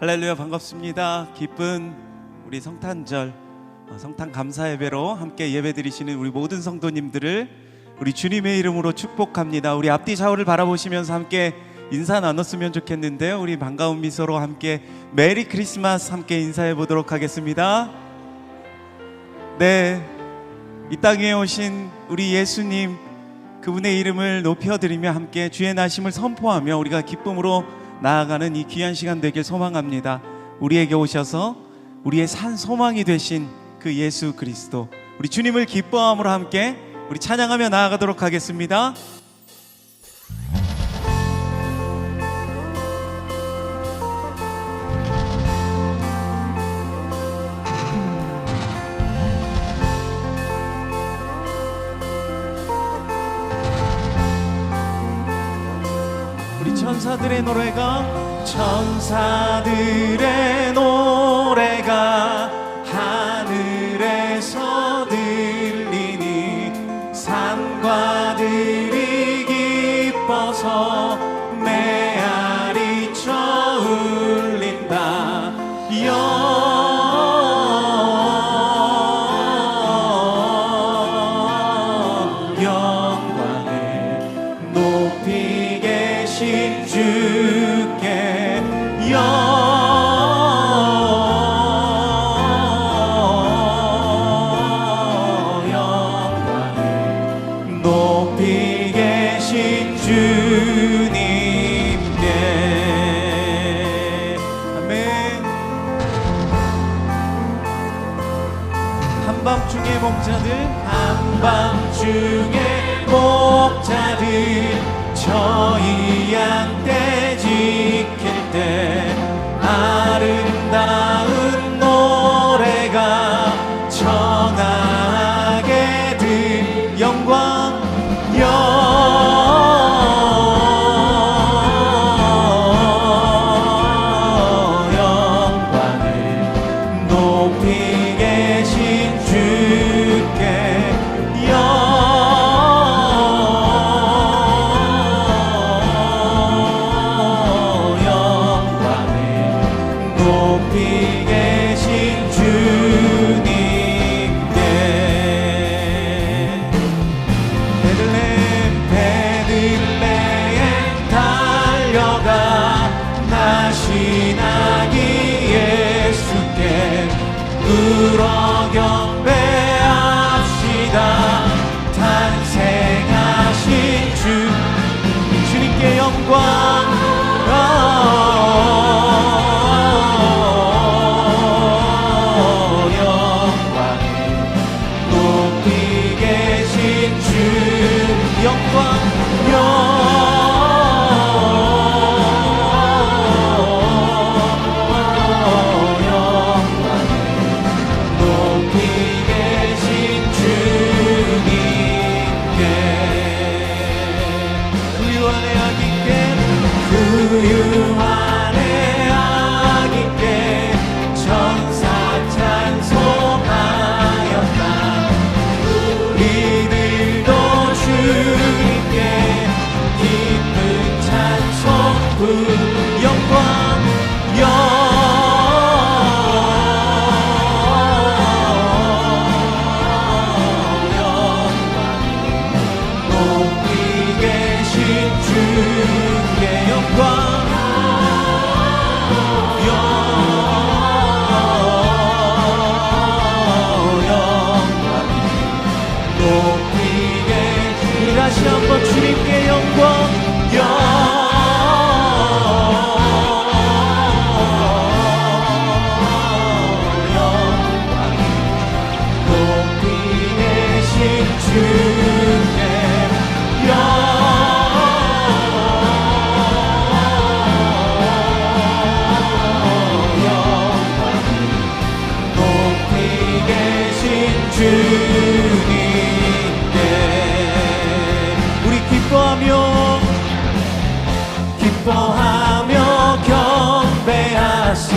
할렐루야, 반갑습니다. 기쁜 우리 성탄절 성탄 감사 예배로 함께 예배 드리시는 우리 모든 성도님들을 우리 주님의 이름으로 축복합니다. 우리 앞뒤 좌우를 바라보시면서 함께 인사 나눴으면 좋겠는데요. 우리 반가운 미소로 함께 메리 크리스마스 함께 인사해 보도록 하겠습니다. 네, 이 땅에 오신 우리 예수님, 그분의 이름을 높여드리며 함께 주의 나심을 선포하며 우리가 기쁨으로 나아가는 이 귀한 시간 되길 소망합니다. 우리에게 오셔서 우리의 산 소망이 되신 그 예수 그리스도, 우리 주님을 기뻐함으로 함께 우리 찬양하며 나아가도록 하겠습니다. 천사들의 노래가 하늘에서 들리니 산과들이 기뻐서 메아리쳐 울린다. 영광을 높이 계신 주께 영광을 높이 계신 주님께. 아멘. 한밤중의 목자들 저희 양떼 지킬 때 아름다운 노래가 전하게 들 영광을 높이 계신 주께 높이 계신 주님께. 베들레헴 달려가 나신 아기 예수께 울어 경배합시다. 탄생하신 주님께 영광. 그 안에 아기께 천사 찬송하였다. 우리들도 주님께 기쁜 찬송 영광 높이 계신 주께 영광 다시 한번 주님께 영광 높이 계신 주께 높이 계신 주님께. 기뻐하며 경배하세.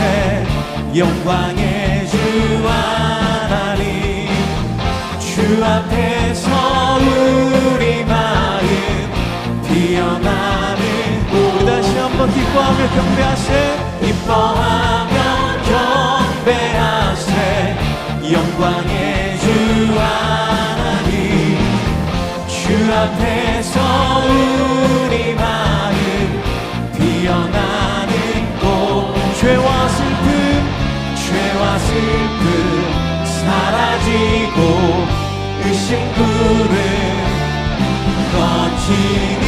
영광의 주 하나님, 주 앞에서 우리 마음 피어나는. 다시 한번 기뻐하며 경배하세. 기뻐하며 앞에서 우리 마음 피어나는 꽃 죄와 슬픔 사라지고 의심 구름 거치니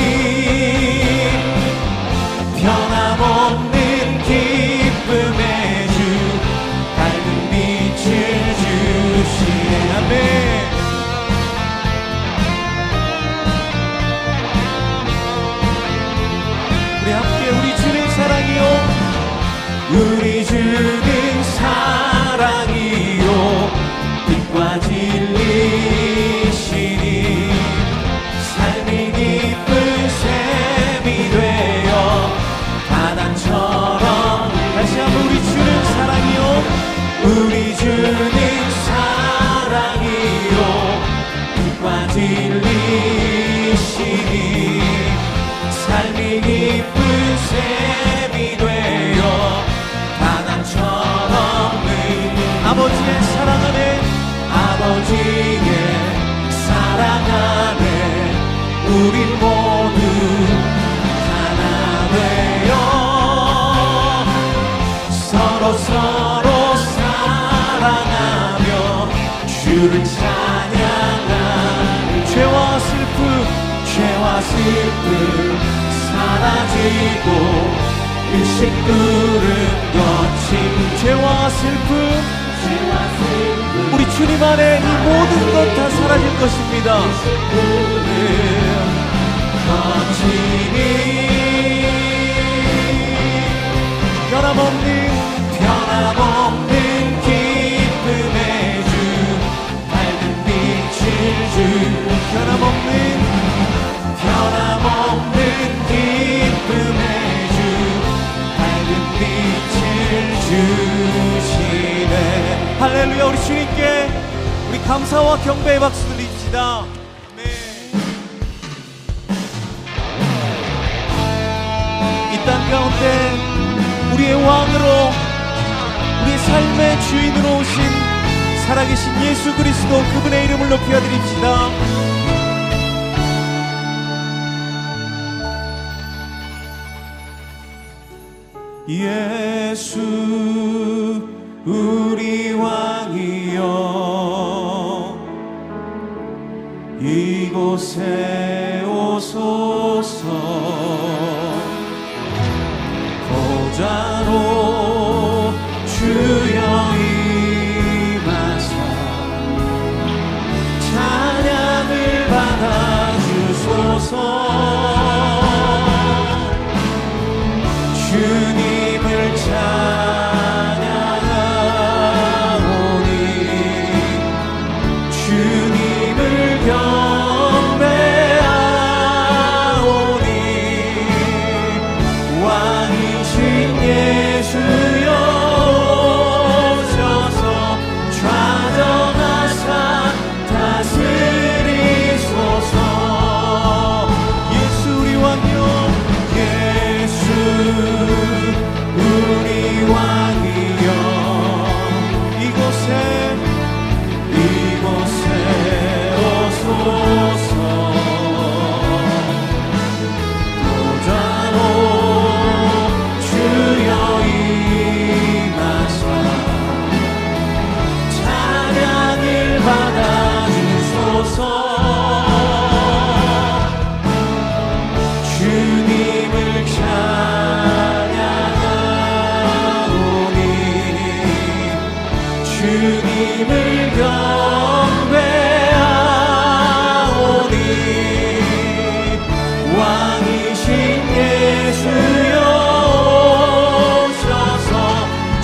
변함없는 기쁨의 주 밝은 빛을 주시네. 아멘. 우리 함께 우리 주는 사랑이요 우리 주는 사랑이요 빛과 진리시니 삶이 기쁜 샘이 되어 바다처럼 다시 한번 우리 주는 사랑이요 우리 주는 사랑이요 빛과 진리시니 삶이 기쁜 샘이 되어 바다처럼 아버지의 사랑 안에 우리 모두 하나 되어 서로 사랑하며 주를 찬양하는 죄와 슬픔 사라지고 일식 구름 거친 죄와 슬픔 우리 주님 안에 이 모든 것 다 사라질 것입니다. 거치니 변함없는 기쁨의 주 밝은 빛을 주 변함없는 기쁨의 주 밝은 빛을 주시네. 할렐루야. 우리 주님께 우리 감사와 경배의 박수 드립시다. 이 땅 가운데 우리의 왕으로 우리의 삶의 주인으로 오신 살아계신 예수 그리스도 그분의 이름을 높여 드립시다. 예수 우리 왕이여 이곳에 오소서 보좌로 주여 임하사 찬양을 받아주소서 주님을 찬양하오니 주님을 경배하오니 왕이신 예수여 오셔서 좌정하사 다스리소서. 예수 우리 왕이여 예수 우리 왕이여 이곳에 오소서 보좌로 주여 임하사 찬양을 받아주소서. 주님을 찬양하오니 주님을 경배하오니 왕이신 예수여 오셔서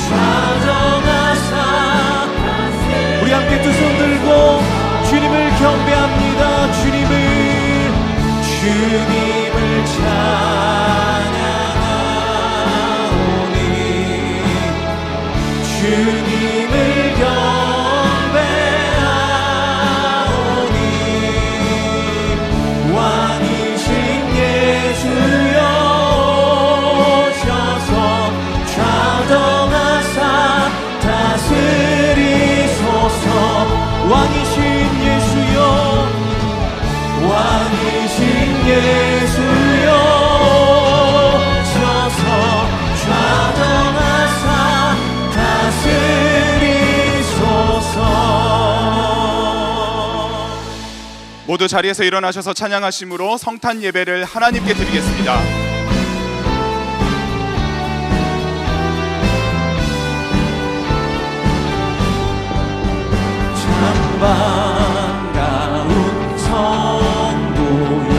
좌정하사 우리 함께 두 손 들고 주님을 경배합니다. 주님을 찬양하오니 주님을 경배하오니 왕이신 예수여 오셔서 좌정하사 다스리소서. 왕이신 예수여 왕이신 모두 자리에서 일어나셔서 찬양하심으로 성탄 예배를 하나님께 드리겠습니다. 반가운 성도여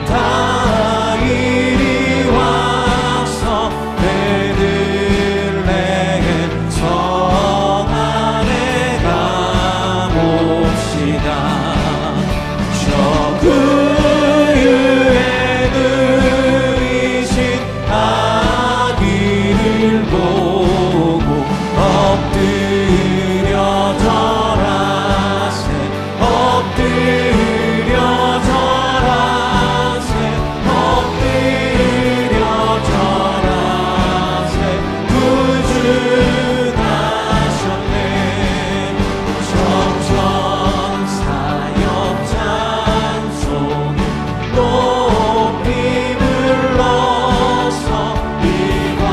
다 이리 와서 베들레헴 성 안에 가봅시다. 저 구유에 누이신 아기를 보고 엎드려 절하세 엎드려 절하세 엎드려 절하세 구주 나셨네. 정전사역 찬송을 높이 불러서 일광활한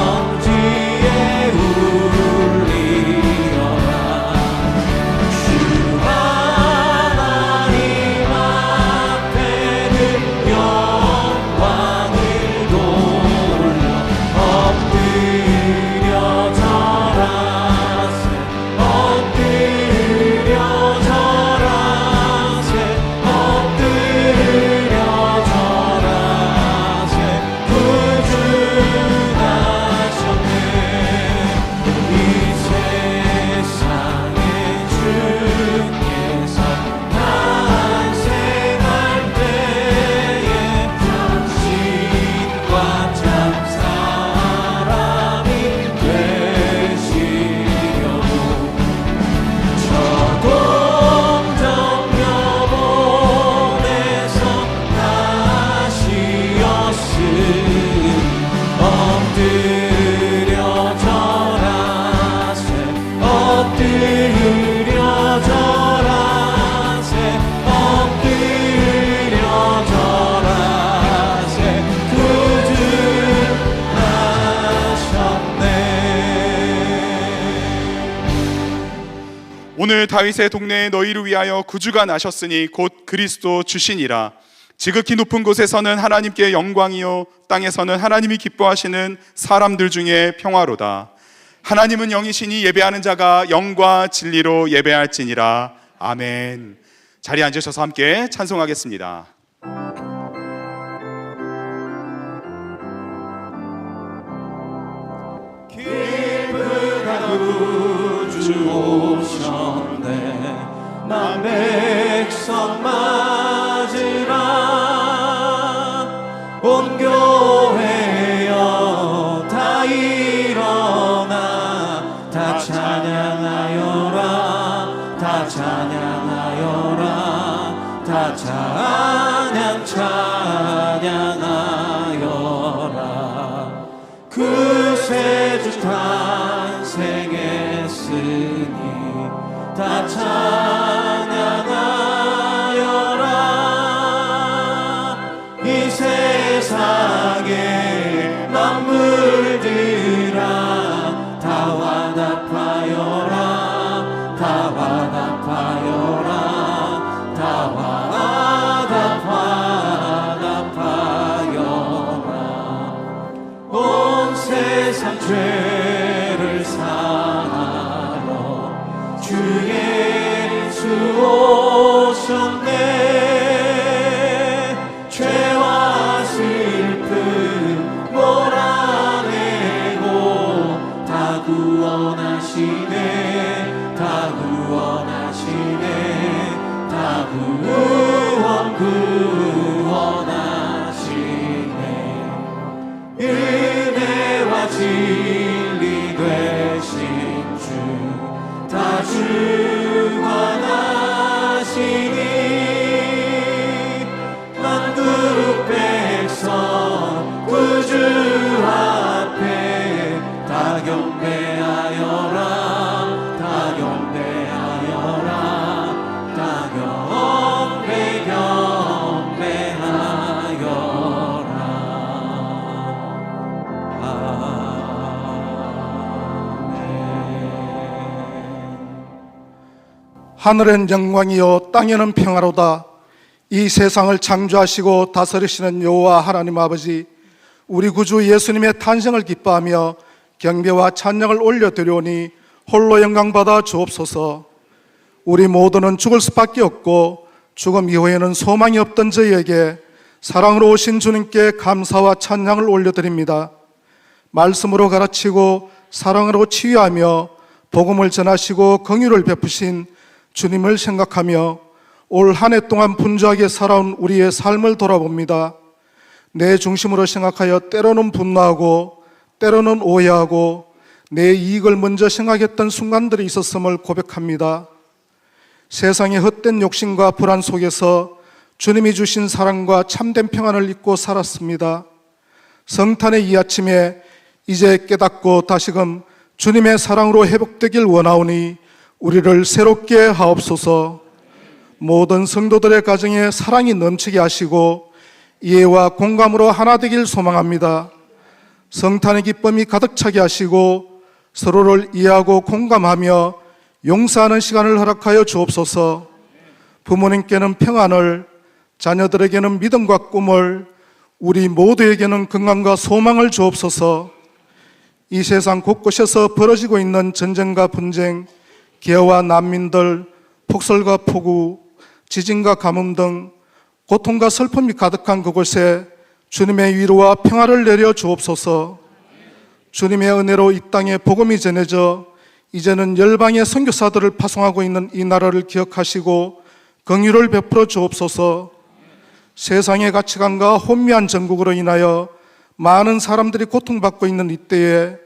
천지에 울리어라. 주 하나님 앞에는 영광을 돌려 엎드려 절하세 엎드려 절하세 엎드려 절하세 구주 나셨네. 이 세상에 주께서 탄생할 때에 신과 참 사람이 되시려고 저 동정여본에서 나시었으니 엎드려 절하세 엎드려 절하세 엎드려 절하세 구주 나셨네. 오늘 다윗의 동네에 너희를 위하여 구주가 나셨으니 곧 그리스도 주시니라. 지극히 높은 곳에서는 하나님께 영광이요 땅에서는 하나님이 기뻐하시는 사람들 중에 평화로다. 하나님은 영이시니 예배하는 자가 영과 진리로 예배할지니라. 아멘. 자리에 앉으셔서 함께 찬송하겠습니다. 기쁘다 구주 오셨네. 만 백성 맞으라. 온 교회여 다 일어나 다 찬양하여라. 다 찬양하여라. 다 찬양하여라. 구세주 탄생했으니 다 찬양하여라. 이 세상의 만물들아 다 화답하여라. 다 화답하여라. 다 화답하여라. 온 세상 죄를 사하러 주 예수 오셨네. 죄와 슬픔 몰아내고 다 구원하시네. 다 구원하시네. 다 구원하시네. 은혜와 진리 되신 주 다 주 하늘엔 영광이요 땅에는 평화로다. 이 세상을 창조하시고 다스리시는 여호와 하나님 아버지, 우리 구주 예수님의 탄생을 기뻐하며 경배와 찬양을 올려드리오니 홀로 영광받아 주옵소서. 우리 모두는 죽을 수밖에 없고 죽음 이후에는 소망이 없던 저희에게 사랑으로 오신 주님께 감사와 찬양을 올려드립니다. 말씀으로 가르치고 사랑으로 치유하며 복음을 전하시고 긍휼을 베푸신 주님을 생각하며 올 한 해 동안 분주하게 살아온 우리의 삶을 돌아봅니다. 내 중심으로 생각하여 때로는 분노하고 때로는 오해하고 내 이익을 먼저 생각했던 순간들이 있었음을 고백합니다. 세상의 헛된 욕심과 불안 속에서 주님이 주신 사랑과 참된 평안을 잊고 살았습니다. 성탄의 이 아침에 이제 깨닫고 다시금 주님의 사랑으로 회복되길 원하오니 우리를 새롭게 하옵소서. 모든 성도들의 가정에 사랑이 넘치게 하시고 이해와 공감으로 하나 되길 소망합니다. 성탄의 기쁨이 가득 차게 하시고 서로를 이해하고 공감하며 용서하는 시간을 허락하여 주옵소서. 부모님께는 평안을, 자녀들에게는 믿음과 꿈을, 우리 모두에게는 건강과 소망을 주옵소서. 이 세상 곳곳에서 벌어지고 있는 전쟁과 분쟁, 기아와 난민들, 폭설과 폭우, 지진과 가뭄 등 고통과 슬픔이 가득한 그곳에 주님의 위로와 평화를 내려 주옵소서. 주님의 은혜로 이 땅에 복음이 전해져 이제는 열방의 선교사들을 파송하고 있는 이 나라를 기억하시고 긍휼을 베풀어 주옵소서. 세상의 가치관과 혼미한 정국으로 인하여 많은 사람들이 고통받고 있는 이때에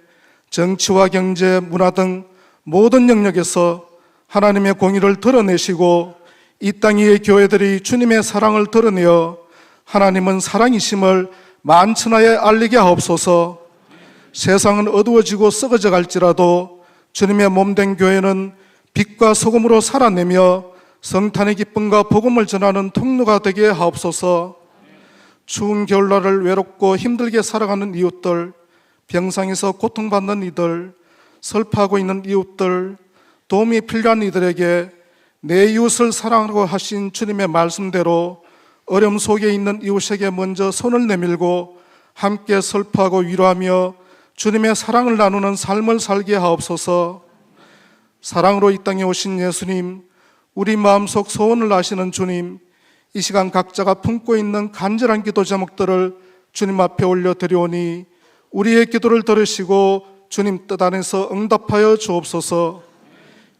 정치와 경제, 문화 등 모든 영역에서 하나님의 공의를 드러내시고 이 땅 위의 교회들이 주님의 사랑을 드러내어 하나님은 사랑이심을 만천하에 알리게 하옵소서. 세상은 어두워지고 썩어져 갈지라도 주님의 몸된 교회는 빛과 소금으로 살아내며 성탄의 기쁨과 복음을 전하는 통로가 되게 하옵소서. 추운 겨울날을 외롭고 힘들게 살아가는 이웃들, 병상에서 고통받는 이들, 슬퍼하고 있는 이웃들, 도움이 필요한 이들에게 내 이웃을 사랑하고 하신 주님의 말씀대로 어려움 속에 있는 이웃에게 먼저 손을 내밀고 함께 슬퍼하고 위로하며 주님의 사랑을 나누는 삶을 살게 하옵소서. 사랑으로 이 땅에 오신 예수님, 우리 마음속 소원을 아시는 주님, 이 시간 각자가 품고 있는 간절한 기도 제목들을 주님 앞에 올려드리오니 우리의 기도를 들으시고 주님 뜻 안에서 응답하여 주옵소서.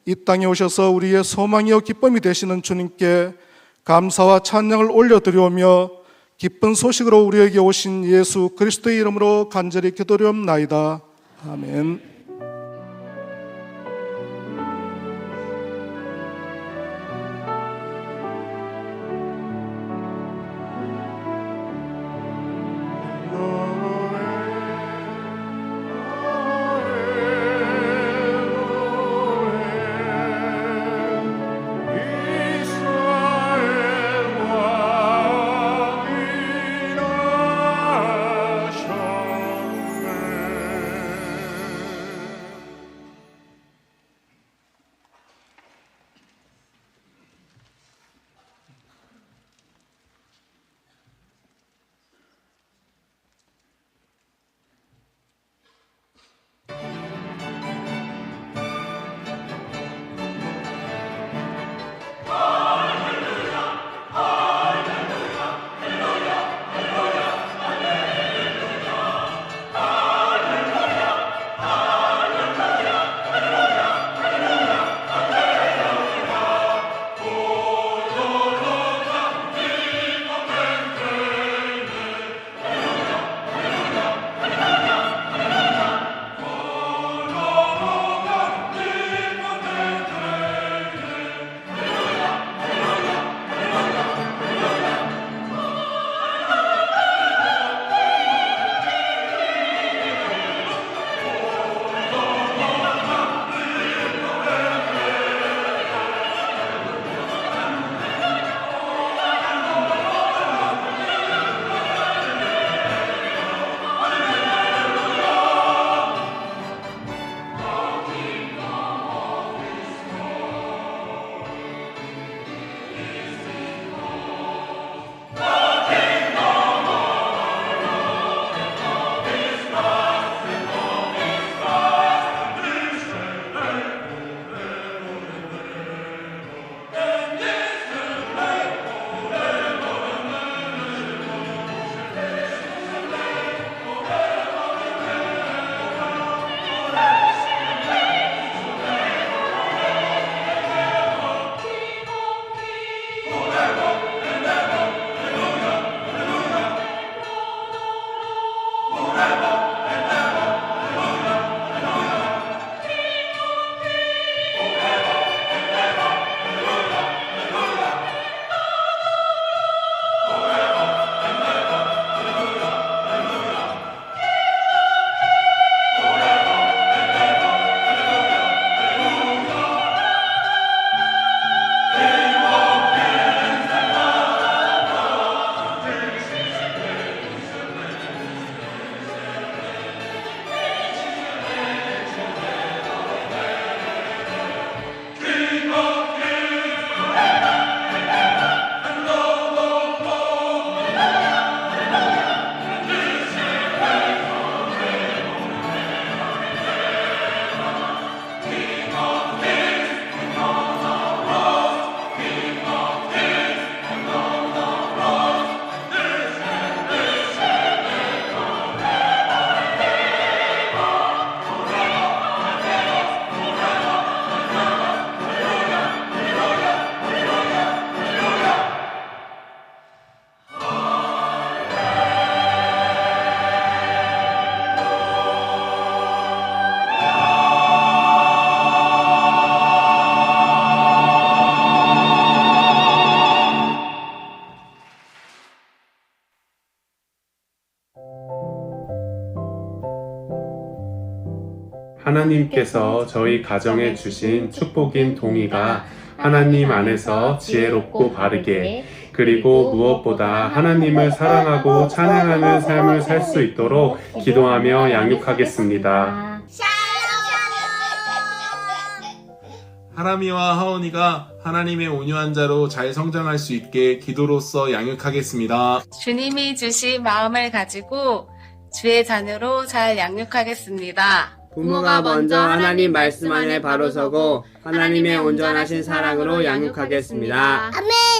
이 땅에 오셔서 우리의 소망이요 기쁨이 되시는 주님께 감사와 찬양을 올려드리오며 기쁜 소식으로 우리에게 오신 예수 그리스도의 이름으로 간절히 기도드리옵나이다. 아멘. 하나님께서 저희 가정에 주신 축복인 동의가 하나님 안에서 지혜롭고 바르게, 그리고 무엇보다 하나님을 사랑하고 찬양하는 삶을 살 수 있도록 기도하며 양육하겠습니다. 하람이와 하온이가 하나님의 온유한 자로 잘 성장할 수 있게 기도로서 양육하겠습니다. 주님이 주신 마음을 가지고 주의 자녀로 잘 양육하겠습니다. 부모가 먼저 하나님 말씀 안에 바로 서고 하나님의 온전하신 사랑으로 양육하겠습니다.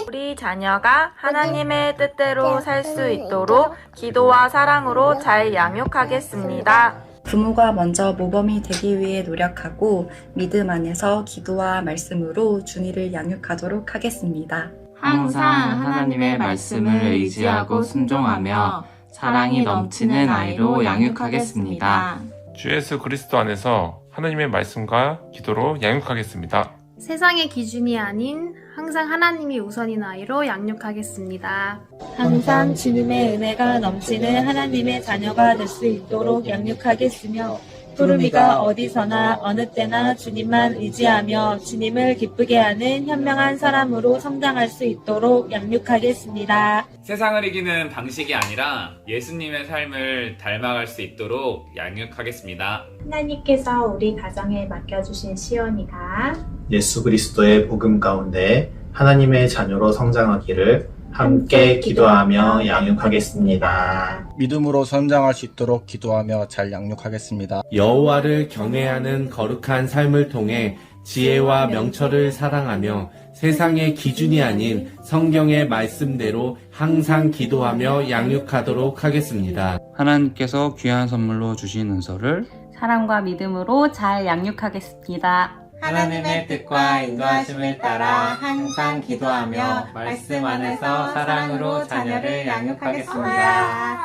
우리 자녀가 하나님의 뜻대로 살 수 있도록 기도와 사랑으로 잘 양육하겠습니다. 부모가 먼저 모범이 되기 위해 노력하고 믿음 안에서 기도와 말씀으로 준이를 양육하도록 하겠습니다. 항상 하나님의 말씀을 의지하고 순종하며 사랑이 넘치는 아이로 양육하겠습니다. 주 예수 그리스도 안에서 하나님의 말씀과 기도로 양육하겠습니다. 세상의 기준이 아닌 항상 하나님이 우선인 아이로 양육하겠습니다. 항상 주님의 은혜가 넘치는 하나님의 자녀가 될 수 있도록 양육하겠으며 푸르미가 어디서나 어느 때나 주님만 의지하며 주님을 기쁘게 하는 현명한 사람으로 성장할 수 있도록 양육하겠습니다. 세상을 이기는 방식이 아니라 예수님의 삶을 닮아갈 수 있도록 양육하겠습니다. 하나님께서 우리 가정에 맡겨주신 시온이가 예수 그리스도의 복음 가운데 하나님의 자녀로 성장하기를 함께 기도하며 양육하겠습니다. 믿음으로 성장할 수 있도록 기도하며 잘 양육하겠습니다. 여호와를 경외하는 거룩한 삶을 통해 지혜와 명철을 사랑하며 세상의 기준이 아닌 성경의 말씀대로 항상 기도하며 양육하도록 하겠습니다. 하나님께서 귀한 선물로 주신 은서를 사랑과 믿음으로 잘 양육하겠습니다. 하나님의 뜻과 인도하심을 따라 항상 기도하며 말씀 안에서 사랑으로 자녀를 양육하겠습니다.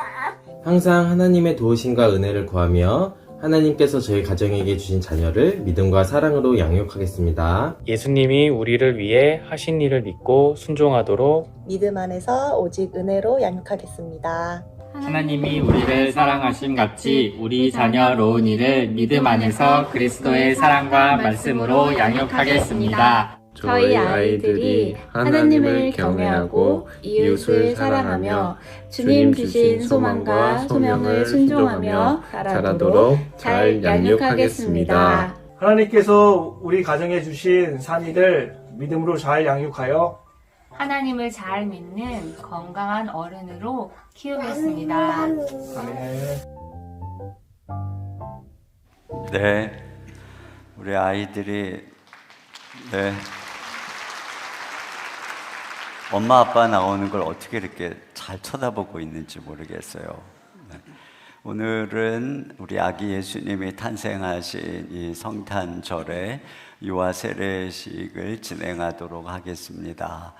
항상 하나님의 도우심과 은혜를 구하며 하나님께서 저희 가정에게 주신 자녀를 믿음과 사랑으로 양육하겠습니다. 예수님이 우리를 위해 하신 일을 믿고 순종하도록 믿음 안에서 오직 은혜로 양육하겠습니다. 하나님이 우리를 사랑하심 같이 우리 자녀 로운이를 믿음 안에서 그리스도의 사랑과 말씀으로 양육하겠습니다. 저희 아이들이 하나님을 경외하고 이웃을 사랑하며 주님 주신 소망과 소명을 순종하며 자라도록 잘 양육하겠습니다. 하나님께서 우리 가정에 주신 산이를 믿음으로 잘 양육하여 하나님을 잘 믿는 건강한 어른으로 키우겠습니다. 네, 우리 아이들이 엄마 아빠 나오는 걸 어떻게 이렇게 잘 쳐다보고 있는지 모르겠어요. 오늘은 우리 아기 예수님이 탄생하신 이 성탄절에 유아 세례식을 진행하도록 하겠습니다.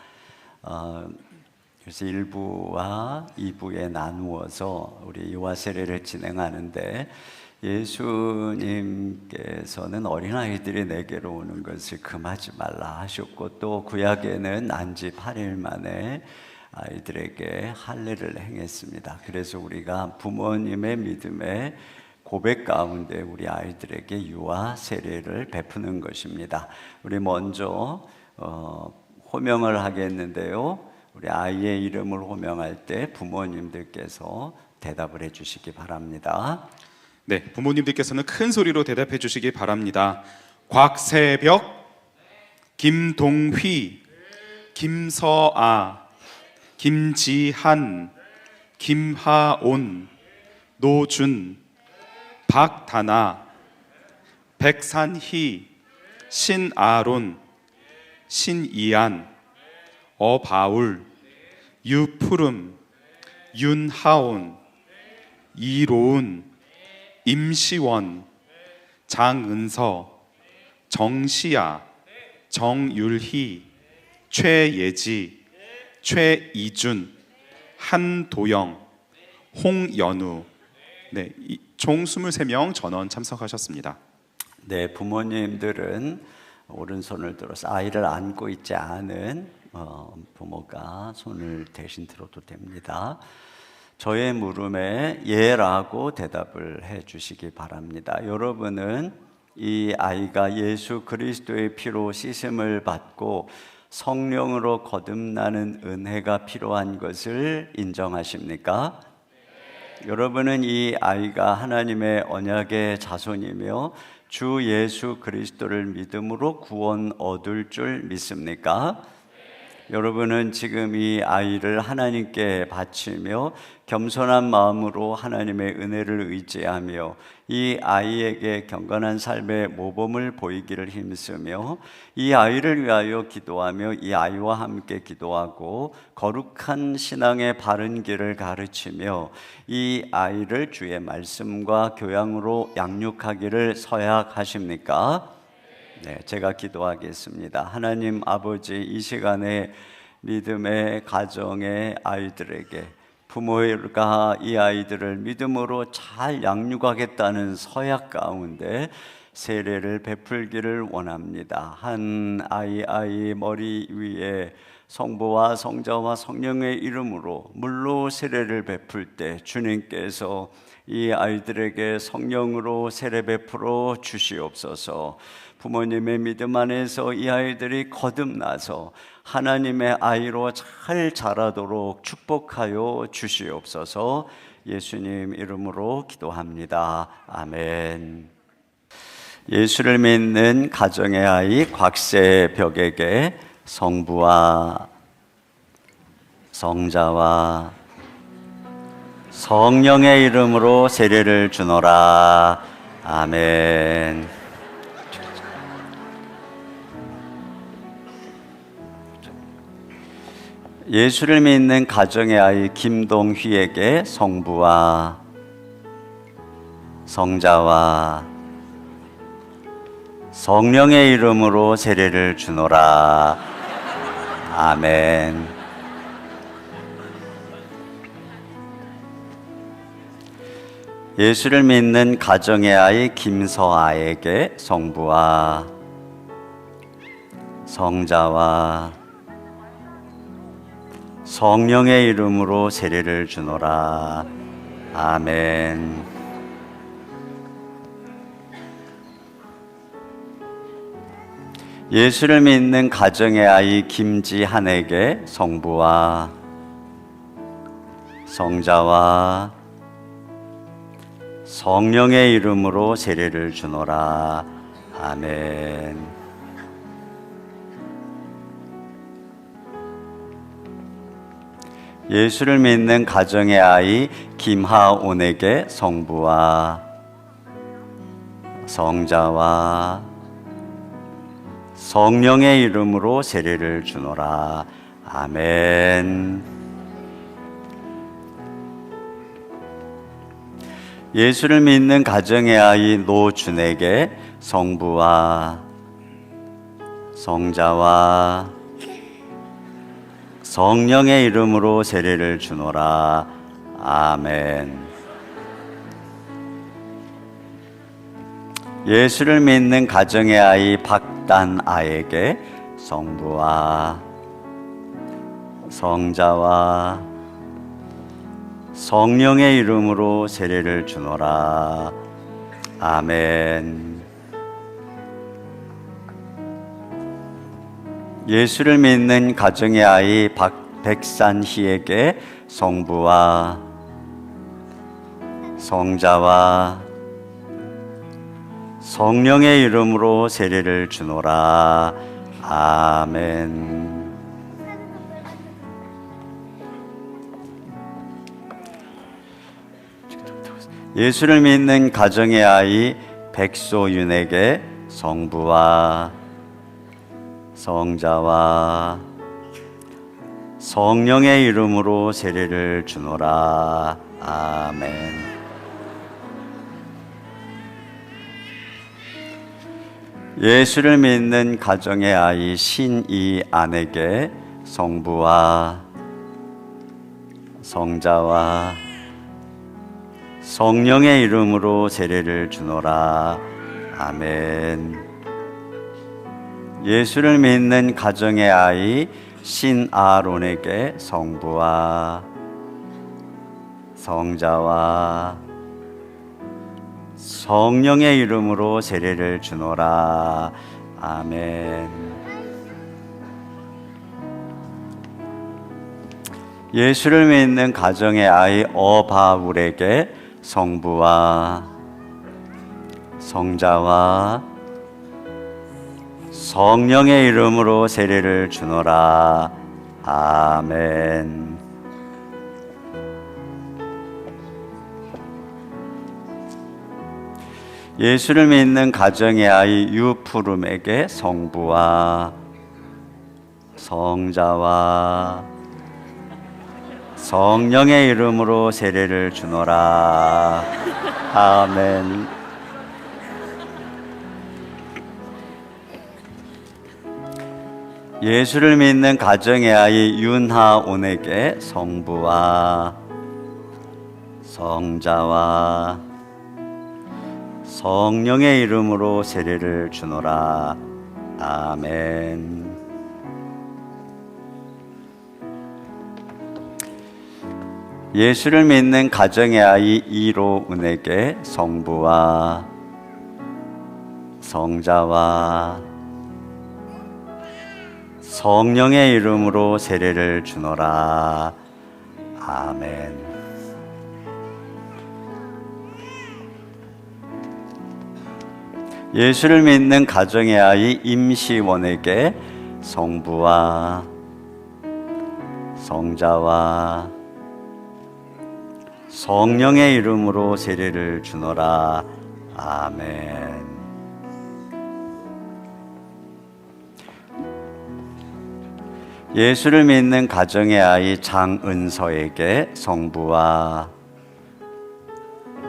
그래서 1부와 2부에 나누어서 우리 유아 세례를 진행하는데, 예수님께서는 어린아이들이 내게로 오는 것을 금하지 말라 하셨고, 또 구약에는 난지 8일 만에 아이들에게 할례를 행했습니다. 그래서 우리가 부모님의 믿음의 고백 가운데 우리 아이들에게 유아 세례를 베푸는 것입니다. 우리 먼저 호명을 하겠는데요, 우리 아이의 이름을 호명할 때 부모님들께서 대답을 해 주시기 바랍니다. 네, 부모님들께서는 큰 소리로 대답해 주시기 바랍니다. 곽세벽, 김동휘, 김서아, 김지한, 김하온, 노준, 박다나, 백산희, 신아론, 신이안, 어바울, 유푸름, 윤하온, 이로운, 임시원, 장은서, 정시아, 정율희, 최예지, 최이준, 한도영, 홍연우, 네, 총 23명 전원 참석하셨습니다. 네, 부모님들은 오른손을 들어서 아이를 안고 있지 않은 부모가 손을 대신 들어도 됩니다. 저의 물음에 예라고 대답을 해 주시기 바랍니다. 여러분은 이 아이가 예수 그리스도의 피로 씻음을 받고 성령으로 거듭나는 은혜가 필요한 것을 인정하십니까? 여러분은 이 아이가 하나님의 언약의 자손이며 주 예수 그리스도를 믿음으로 구원 얻을 줄 믿습니까? 여러분은 지금 이 아이를 하나님께 바치며 겸손한 마음으로 하나님의 은혜를 의지하며 이 아이에게 경건한 삶의 모범을 보이기를 힘쓰며 이 아이를 위하여 기도하며 이 아이와 함께 기도하고 거룩한 신앙의 바른 길을 가르치며 이 아이를 주의 말씀과 교양으로 양육하기를 서약하십니까? 네, 제가 기도하겠습니다. 하나님 아버지, 이 시간에 믿음의 가정의 아이들에게 부모가 이 아이들을 믿음으로 잘 양육하겠다는 서약 가운데 세례를 베풀기를 원합니다. 한 아이 머리 위에 성부와 성자와 성령의 이름으로 물로 세례를 베풀 때 주님께서 이 아이들에게 성령으로 세례 베풀어 주시옵소서. 부모님의 믿음 안에서 이 아이들이 거듭나서 하나님의 아이로 잘 자라도록 축복하여 주시옵소서. 예수님 이름으로 기도합니다. 아멘. 예수를 믿는 가정의 아이 곽세벽에게 성부와 성자와 성령의 이름으로 세례를 주노라. 아멘. 예수를 믿는 가정의 아이 김동휘에게 성부와 성자와 성령의 이름으로 세례를 주노라. 아멘. 예수를 믿는 가정의 아이 김서아에게 성부와 성자와 성령의 이름으로 세례를 주노라. 아멘. 예수를 믿는 가정의 아이 김지한에게 성부와 성자와 성령의 이름으로 세례를 주노라. 아멘. 예수를 믿는 가정의 아이 김하온에게 성부와 성자와 성령의 이름으로 세례를 주노라. 아멘. 예수를 믿는 가정의 아이 노준에게 성부와 성자와 성령의 이름으로 세례를 주노라. 아멘. 예수를 믿는 가정의 아이 박단아에게 성부와 성자와 성령의 이름으로 세례를 주노라. 아멘. 예수를 믿는 가정의 아이 백산희에게 성부와 성자와 성령의 이름으로 세례를 주노라. 아멘. 예수를 믿는 가정의 아이 백소윤에게 성부와 성자와 성령의 이름으로 세례를 주노라. 아멘. 예수를 믿는 가정의 아이 신이안에게 성부와 성자와 성령의 이름으로 세례를 주노라. 아멘. 예수를 믿는 가정의 아이 신아론에게 성부와 성자와 성령의 이름으로 세례를 주노라. 아멘. 예수를 믿는 가정의 아이 어바울에게 성부와 성자와 성령의 이름으로 세례를 주노라. 아멘. 예수를 믿는 가정의 아이 유푸름에게 성부와 성자와 성령의 이름으로 세례를 주노라. 아멘. 예수를 믿는 가정의 아이 윤하온에게 성부와 성자와 성령의 이름으로 세례를 주노라. 아멘. 예수를 믿는 가정의 아이 이로운에게 성부와 성자와 성령의 이름으로 세례를 주노라. 아멘. 예수를 믿는 가정의 아이 임시원에게 성부와 성자와 성령의 이름으로 세례를 주노라. 아멘. 예수를 믿는 가정의 아이 장은서에게 성부와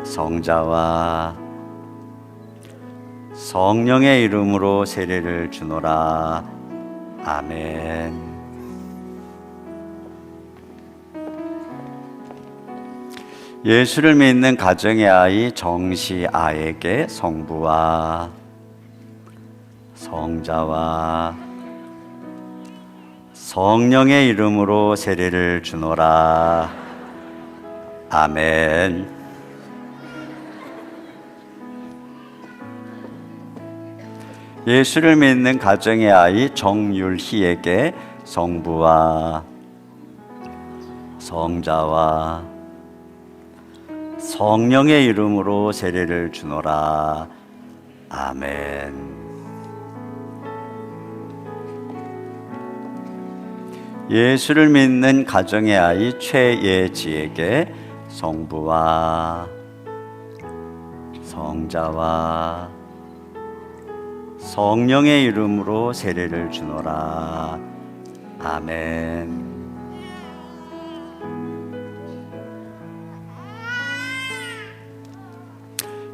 성자와 성령의 이름으로 세례를 주노라. 아멘. 예수를 믿는 가정의 아이 정시아에게 성부와 성자와 성령의 이름으로 세례를 주노라. 아멘. 예수를 믿는 가정의 아이 정율희에게 성부와 성자와 성령의 이름으로 세례를 주노라. 아멘. 예수를 믿는 가정의 아이 최예지에게 성부와 성자와 성령의 이름으로 세례를 주노라. 아멘.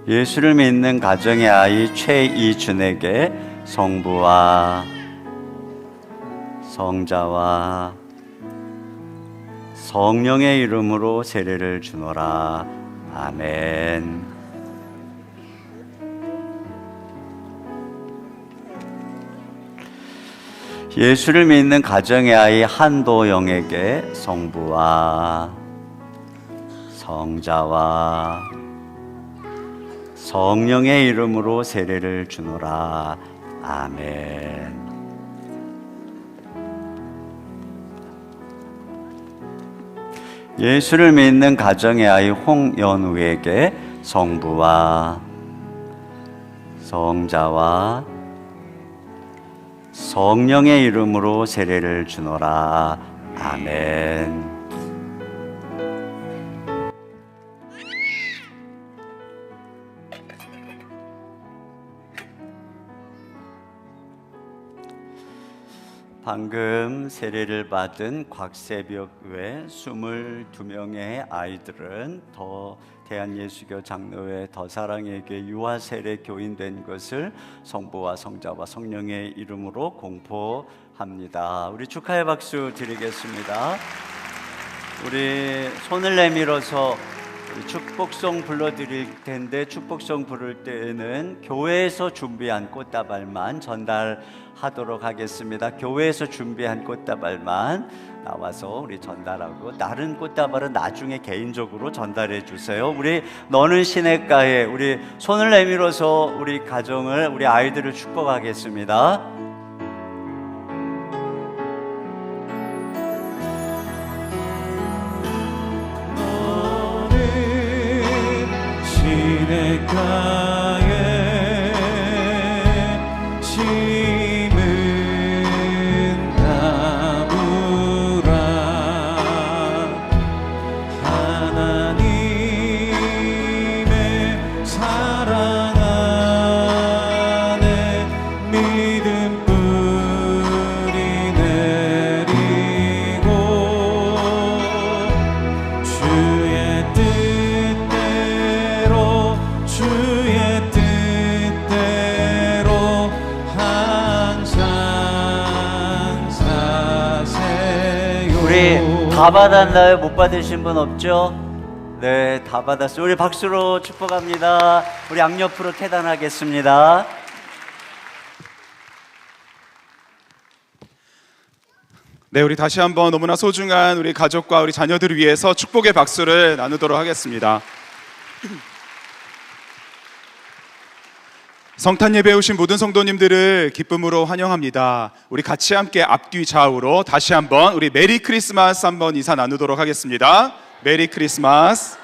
예수를 믿는 가정의 아이 최이준에게 성부와 성자와 성령의 이름으로 세례를 주노라. 아멘. 예수를 믿는 가정의 아이 한도영에게 성부와 성자와 성령의 이름으로 세례를 주노라. 아멘. 예수를 믿는 가정의 아이 홍연우에게 성부와 성자와 성령의 이름으로 세례를 주노라. 아멘. 방금 세례를 받은 곽새벽 외 22명의 아이들은 더 대한예수교 장로회 더 사랑에게 유아 세례 교인된 것을 성부와 성자와 성령의 이름으로 공포합니다. 우리 축하의 박수 드리겠습니다. 우리 손을 내밀어서 축복송 불러드릴 텐데 축복송 부를 때는 교회에서 준비한 꽃다발만 전달하도록 하겠습니다. 교회에서 준비한 꽃다발만 나와서 우리 전달하고 다른 꽃다발은 나중에 개인적으로 전달해 주세요. 우리 너는 시냇가에 우리 손을 내밀어서 우리 가정을 우리 아이들을 축복하겠습니다. 시냇가에 심은 나무라 하나님의 사랑 안에 믿음 뿌리 내리고 주의 뜻대로 항상 사세요. 우리 다 받았나요? 못 받으신 분 없죠? 네, 다 받았어요. 우리 박수로 축복합니다. 우리 양옆으로 태단하겠습니다. 네, 우리 다시 한번 너무나 소중한 우리 가족과 우리 자녀들을 위해서 축복의 박수를 나누도록 하겠습니다. 성탄 예배에 오신 모든 성도님들을 기쁨으로 환영합니다. 우리 같이 함께 앞뒤 좌우로 다시 한번 우리 메리 크리스마스 한번 인사 나누도록 하겠습니다. 메리 크리스마스.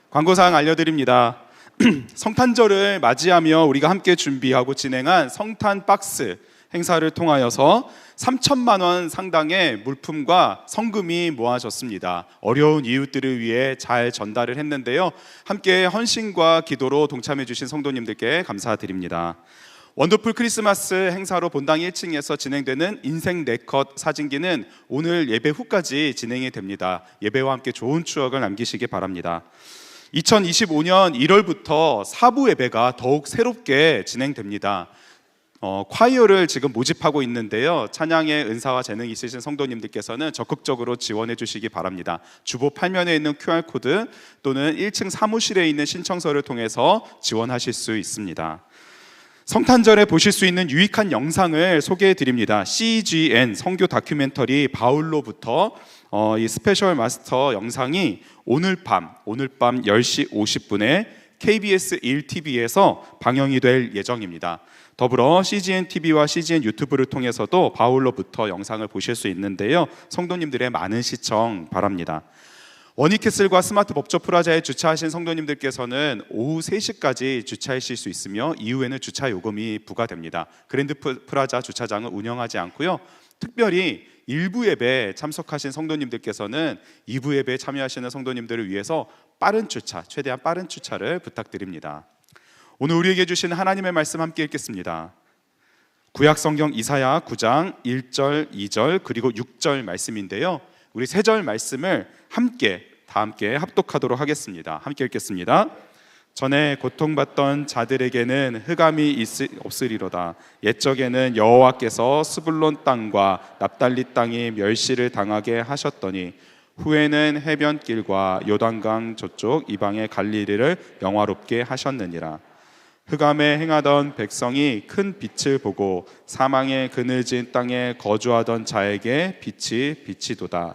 광고사항 알려드립니다. 성탄절을 맞이하며 우리가 함께 준비하고 진행한 성탄 박스 행사를 통하여서 3천만 원 상당의 물품과 성금이 모아졌습니다. 어려운 이웃들을 위해 잘 전달을 했는데요. 함께 헌신과 기도로 동참해 주신 성도님들께 감사드립니다. 원더풀 크리스마스 행사로 본당 1층에서 진행되는 인생 네컷 사진기는 오늘 예배 후까지 진행이 됩니다. 예배와 함께 좋은 추억을 남기시기 바랍니다. 2025년 1월부터 사부 예배가 더욱 새롭게 진행됩니다. 콰이어를 지금 모집하고 있는데요. 찬양의 은사와 재능이 있으신 성도님들께서는 적극적으로 지원해 주시기 바랍니다. 주보 8면에 있는 QR코드 또는 1층 사무실에 있는 신청서를 통해서 지원하실 수 있습니다. 성탄절에 보실 수 있는 유익한 영상을 소개해 드립니다. CGN 성교 다큐멘터리 바울로부터 이 스페셜 마스터 영상이 오늘 밤 10시 50분에 KBS 1TV에서 방영이 될 예정입니다. 더불어 CGN TV와 CGN 유튜브를 통해서도 바울로부터 영상을 보실 수 있는데요. 성도님들의 많은 시청 바랍니다. 원익캐슬과 스마트 법조 프라자에 주차하신 성도님들께서는 오후 3시까지 주차하실 수 있으며 이후에는 주차 요금이 부과됩니다. 그랜드 프라자 주차장은 운영하지 않고요. 특별히 1부 예배에 참석하신 성도님들께서는 2부 예배에 참여하시는 성도님들을 위해서 빠른 주차, 최대한 빠른 주차를 부탁드립니다. 오늘 우리에게 주신 하나님의 말씀 함께 읽겠습니다. 구약 성경 이사야 9장 1절, 2절 그리고 6절 말씀인데요. 우리 3절 말씀을 다 함께 합독하도록 하겠습니다. 함께 읽겠습니다. 전에 고통받던 자들에게는 흑암이 없으리로다. 옛적에는 여호와께서 스불론 땅과 납달리 땅이 멸시를 당하게 하셨더니 후에는 해변길과 요단강 저쪽 이방의 갈릴리를 영화롭게 하셨느니라. 흑암에 행하던 백성이 큰 빛을 보고 사망의 그늘진 땅에 거주하던 자에게 빛이 비치도다.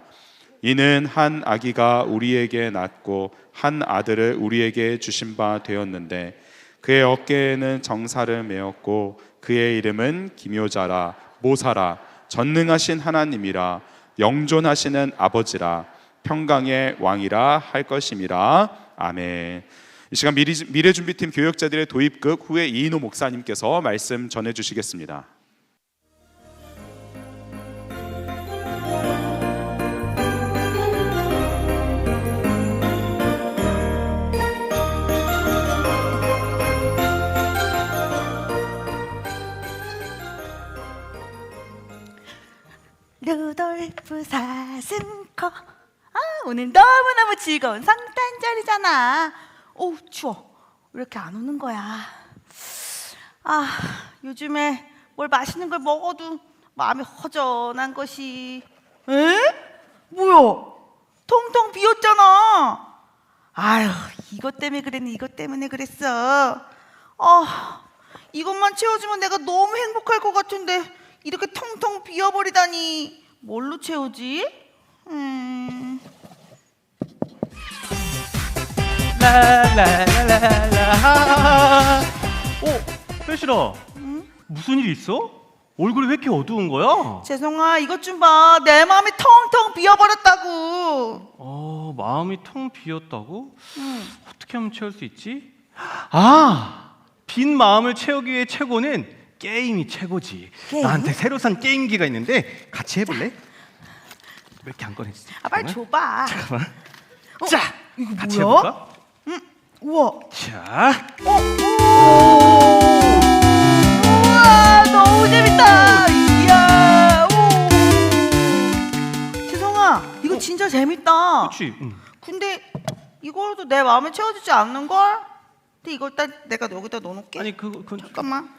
이는 한 아기가 우리에게 낳고 한 아들을 우리에게 주신 바 되었는데 그의 어깨에는 정사를 메었고 그의 이름은 기묘자라 모사라 전능하신 하나님이라 영존하시는 아버지라 평강의 왕이라 할 것임이라. 아멘. 이 시간 미래준비팀 교역자들의 도입극 후에 이인호 목사님께서 말씀 전해주시겠습니다. 루돌프 사슴코. 오늘 너무너무 즐거운 성탄절이잖아. 오, 추워. 왜 이렇게 안 오는 거야? 요즘에 뭘 맛있는 걸 먹어도 마음이 허전한 것이. 에? 뭐야? 텅텅 비었잖아. 아휴, 이것 때문에 그랬네. 이것 때문에 그랬어. 이것만 채워주면 내가 너무 행복할 것 같은데 이렇게 텅텅 비어버리다니. 뭘로 채우지? 라라라라라. 혜실아, 무슨 일 있어? 얼굴이 왜 이렇게 어두운 거야? 재성아, 이것 좀 봐. 내 마음이 텅텅 비어버렸다고. 마음이 텅 비었다고? 어떻게 하면 채울 수 있지? 빈 마음을 채우기 위해 최고는 게임이 최고지. 게임? 나한테 새로 산 게임기가 있는데 같이 해볼래? 왜 이렇게 안 꺼내지? 빨리 줘봐. 잠깐만. 자, 이거 같이 뭐야? 해볼까? 우와. 자. 우와, 너무 재밌다. 이야. 재성아, 이거 진짜 재밌다. 그렇지. 근데 이걸도 내 마음에 채워주지 않는 걸? 근데 이걸 일단 내가 여기다 넣어놓을게. 아니 그건 잠깐만.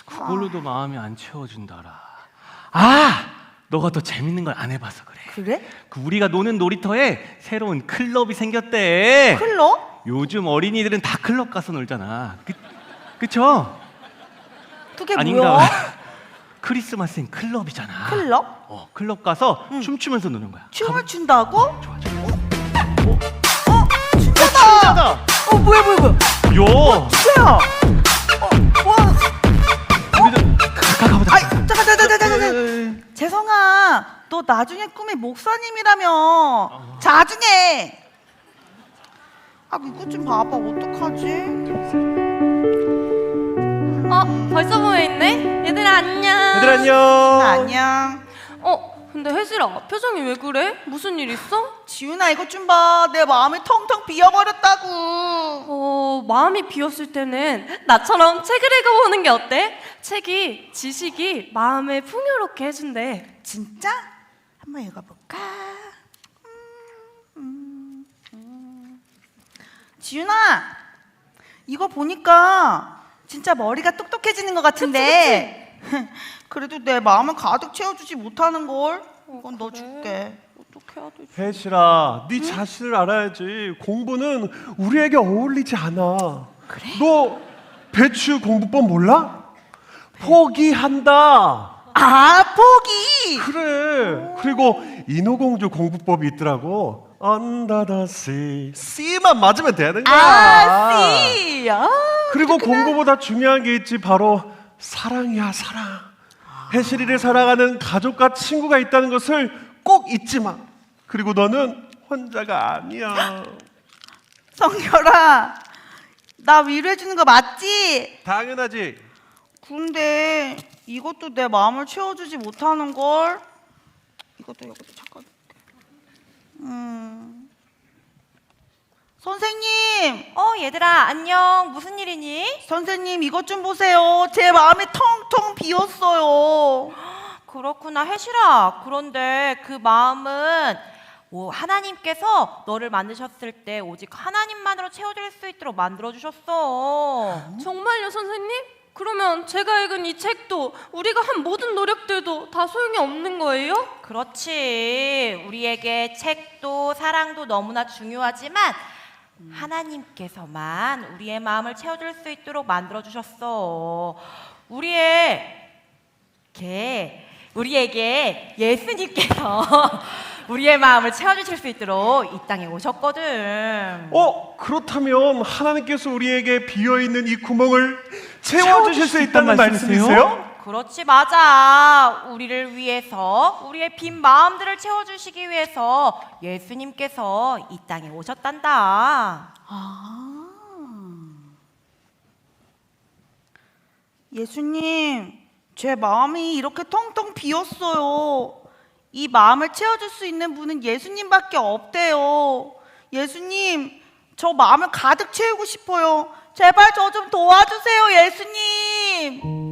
그걸로도 마음이 안 채워진다라. 너가 더 재밌는 걸 안 해봐서 그래. 그래? 우리가 노는 놀이터에 새로운 클럽이 생겼대. 클럽? 요즘 어린이들은 다 클럽 가서 놀잖아. 그쵸? 그게 아닌가? 뭐야? 크리스마스엔 클럽이잖아. 클럽? 클럽 가서 춤추면서 노는 거야. 춤을 춘다고? 좋아. 춘자다. 뭐야. 요. 진짜야. 와. 가보자. 잠깐. 재성아, 너 나중에 꿈이 목사님이라며. 자중해. 이거 좀 봐봐. 어떡하지? 벌써 모여있네? 얘들아 안녕. 안녕. 근데 혜실아, 표정이 왜 그래? 무슨 일 있어? 지훈아, 이것 좀 봐. 내 마음이 텅텅 비어버렸다고. 마음이 비었을 때는 나처럼 책을 읽어보는 게 어때? 책이 지식이 마음을 풍요롭게 해준대. 진짜? 한번 읽어볼까? 지훈아, 이거 보니까 진짜 머리가 똑똑해지는 것 같은데. 그래도 내 마음을 가득 채워주지 못하는 걸. 이건 너 줄게. 어떻게 해야 되지? 혜실아, 네 자신을 알아야지. 공부는 우리에게 어울리지 않아. 그래? 너 배추 공부법 몰라? 포기한다. 포기. 그래. 그리고 인어공주 공부법이 있더라고. Under the sea. C만 맞으면 되는 거야. C. 그리고 공부보다 중요한 게 있지. 바로 사랑이야, 사랑. 혜실이를 사랑하는 가족과 친구가 있다는 것을 꼭 잊지 마. 그리고 너는 혼자가 아니야. 성결아, 나 위로해주는 거 맞지? 당연하지. 근데 이것도 내 마음을 채워주지 못하는 걸. 이것도 잠깐. 선생님. 얘들아 안녕. 무슨 일이니? 선생님, 이것 좀 보세요. 제 마음이 텅텅 비었어요. 그렇구나 혜실아. 그런데 그 마음은 하나님께서 너를 만드셨을 때 오직 하나님만으로 채워질 수 있도록 만들어주셨어. 정말요 선생님? 그러면 제가 읽은 이 책도 우리가 한 모든 노력들도 다 소용이 없는 거예요? 그렇지. 우리에게 책도 사랑도 너무나 중요하지만 하나님께서만 우리의 마음을 채워줄 수 있도록 만들어주셨어. 우리에게 예수님께서 우리의 마음을 채워주실 수 있도록 이 땅에 오셨거든. 그렇다면 하나님께서 우리에게 비어있는 이 구멍을 채워주실 수 있다는 말씀이세요? 그렇지, 맞아. 우리를 위해서, 우리의 빈 마음들을 채워주시기 위해서 예수님께서 이 땅에 오셨단다. 예수님, 제 마음이 이렇게 텅텅 비었어요. 이 마음을 채워줄 수 있는 분은 예수님밖에 없대요. 예수님, 저 마음을 가득 채우고 싶어요. 제발 저 좀 도와주세요, 예수님.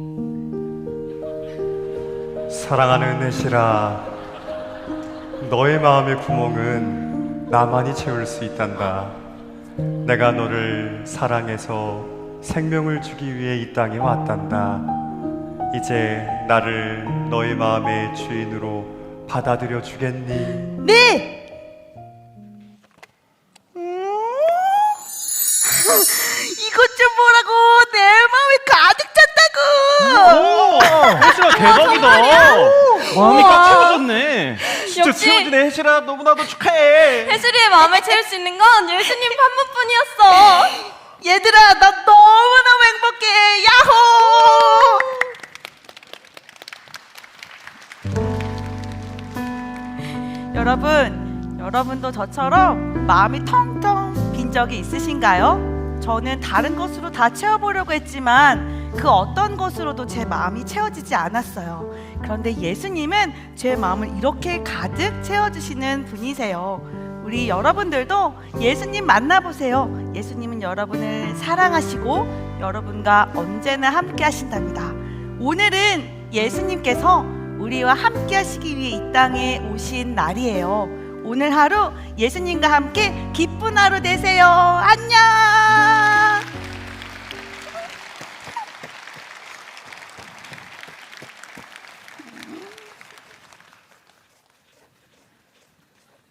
사랑하는 혜실아, 너의 마음의 구멍은 나만이 채울 수 있단다. 내가 너를 사랑해서 생명을 주기 위해 이 땅에 왔단다. 이제 나를 너의 마음의 주인으로 받아들여 주겠니? 네! 이것 좀 보라고! 내 마음이 가득 찼다고! 혜실아 대박이다. 마음이 꽉 채워졌네. 진짜 역시. 채워지네. 혜실아, 너무나도 축하해. 혜슬이의 마음을 채울 수 있는 건 예수님 한 분뿐이었어. 얘들아, 나 너무너무 행복해! 야호! 여러분도 저처럼 마음이 텅텅 빈 적이 있으신가요? 저는 다른 것으로 다 채워보려고 했지만 그 어떤 것으로도 제 마음이 채워지지 않았어요. 그런데 예수님은 제 마음을 이렇게 가득 채워주시는 분이세요. 우리 여러분들도 예수님 만나보세요. 예수님은 여러분을 사랑하시고 여러분과 언제나 함께 하신답니다. 오늘은 예수님께서 우리와 함께 하시기 위해 이 땅에 오신 날이에요. 오늘 하루 예수님과 함께 기쁜 하루 되세요. 안녕!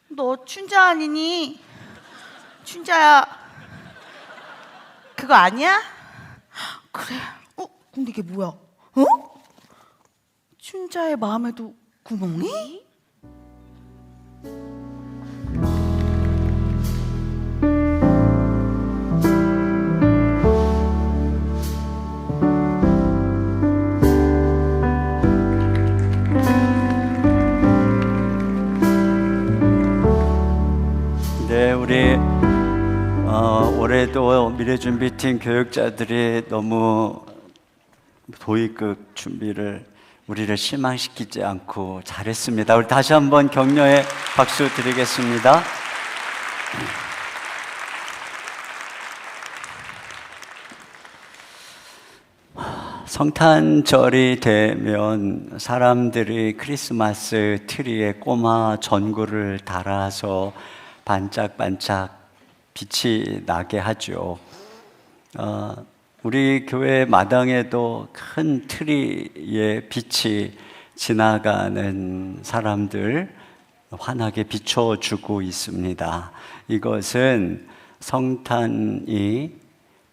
너 춘자 아니니? 춘자야, 그거 아니야? 그래. 근데 이게 뭐야? 춘자의 마음에도 구멍이? 네, 우리 올해도 미래준비팀 교육자들이 너무 도입극 준비를 우리를 실망시키지 않고 잘했습니다. 우리 다시 한번 격려의 박수 드리겠습니다. 성탄절이 되면 사람들이 크리스마스 트리에 꼬마 전구를 달아서 반짝반짝 빛이 나게 하죠. 우리 교회 마당에도 큰 트리에 빛이 지나가는 사람들 환하게 비춰주고 있습니다. 이것은 성탄이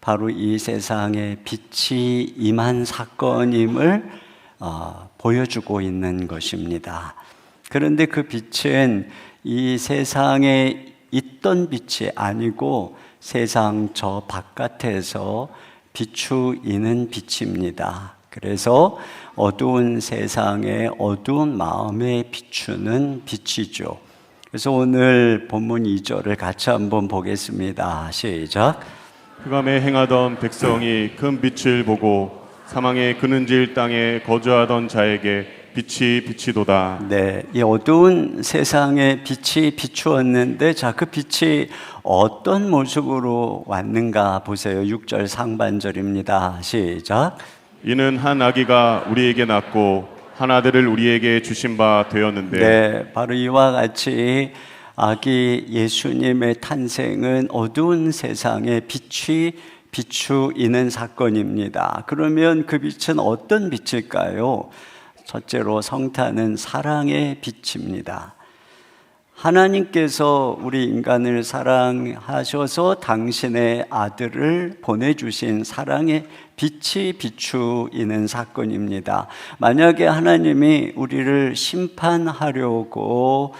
바로 이 세상에 빛이 임한 사건임을 보여주고 있는 것입니다. 그런데 그 빛은 이 세상에 있던 빛이 아니고 세상 저 바깥에서 비추이는 빛입니다. 그래서 어두운 세상에 어두운 마음에 비추는 빛이죠. 그래서 오늘 본문 2절을 같이 한번 보겠습니다. 시작. 흑암에 행하던 백성이 큰 빛을 보고 사망의 그는질 땅에 거주하던 자에게 빛이 비치도다. 네, 이 어두운 세상에 빛이 비추었는데 자, 그 빛이 어떤 모습으로 왔는가 보세요. 6절 상반절입니다. 시작. 이는 한 아기가 우리에게 낳고 한 아들을 우리에게 주신 바 되었는데. 네, 바로 이와 같이 아기 예수님의 탄생은 어두운 세상에 빛이 비추이는 사건입니다. 그러면 그 빛은 어떤 빛일까요? 첫째로 성탄은 사랑의 빛입니다. 하나님께서 우리 인간을 사랑하셔서 당신의 아들을 보내주신 사랑의 빛이 비추이는 사건입니다. 만약에 하나님이 우리를 심판하려고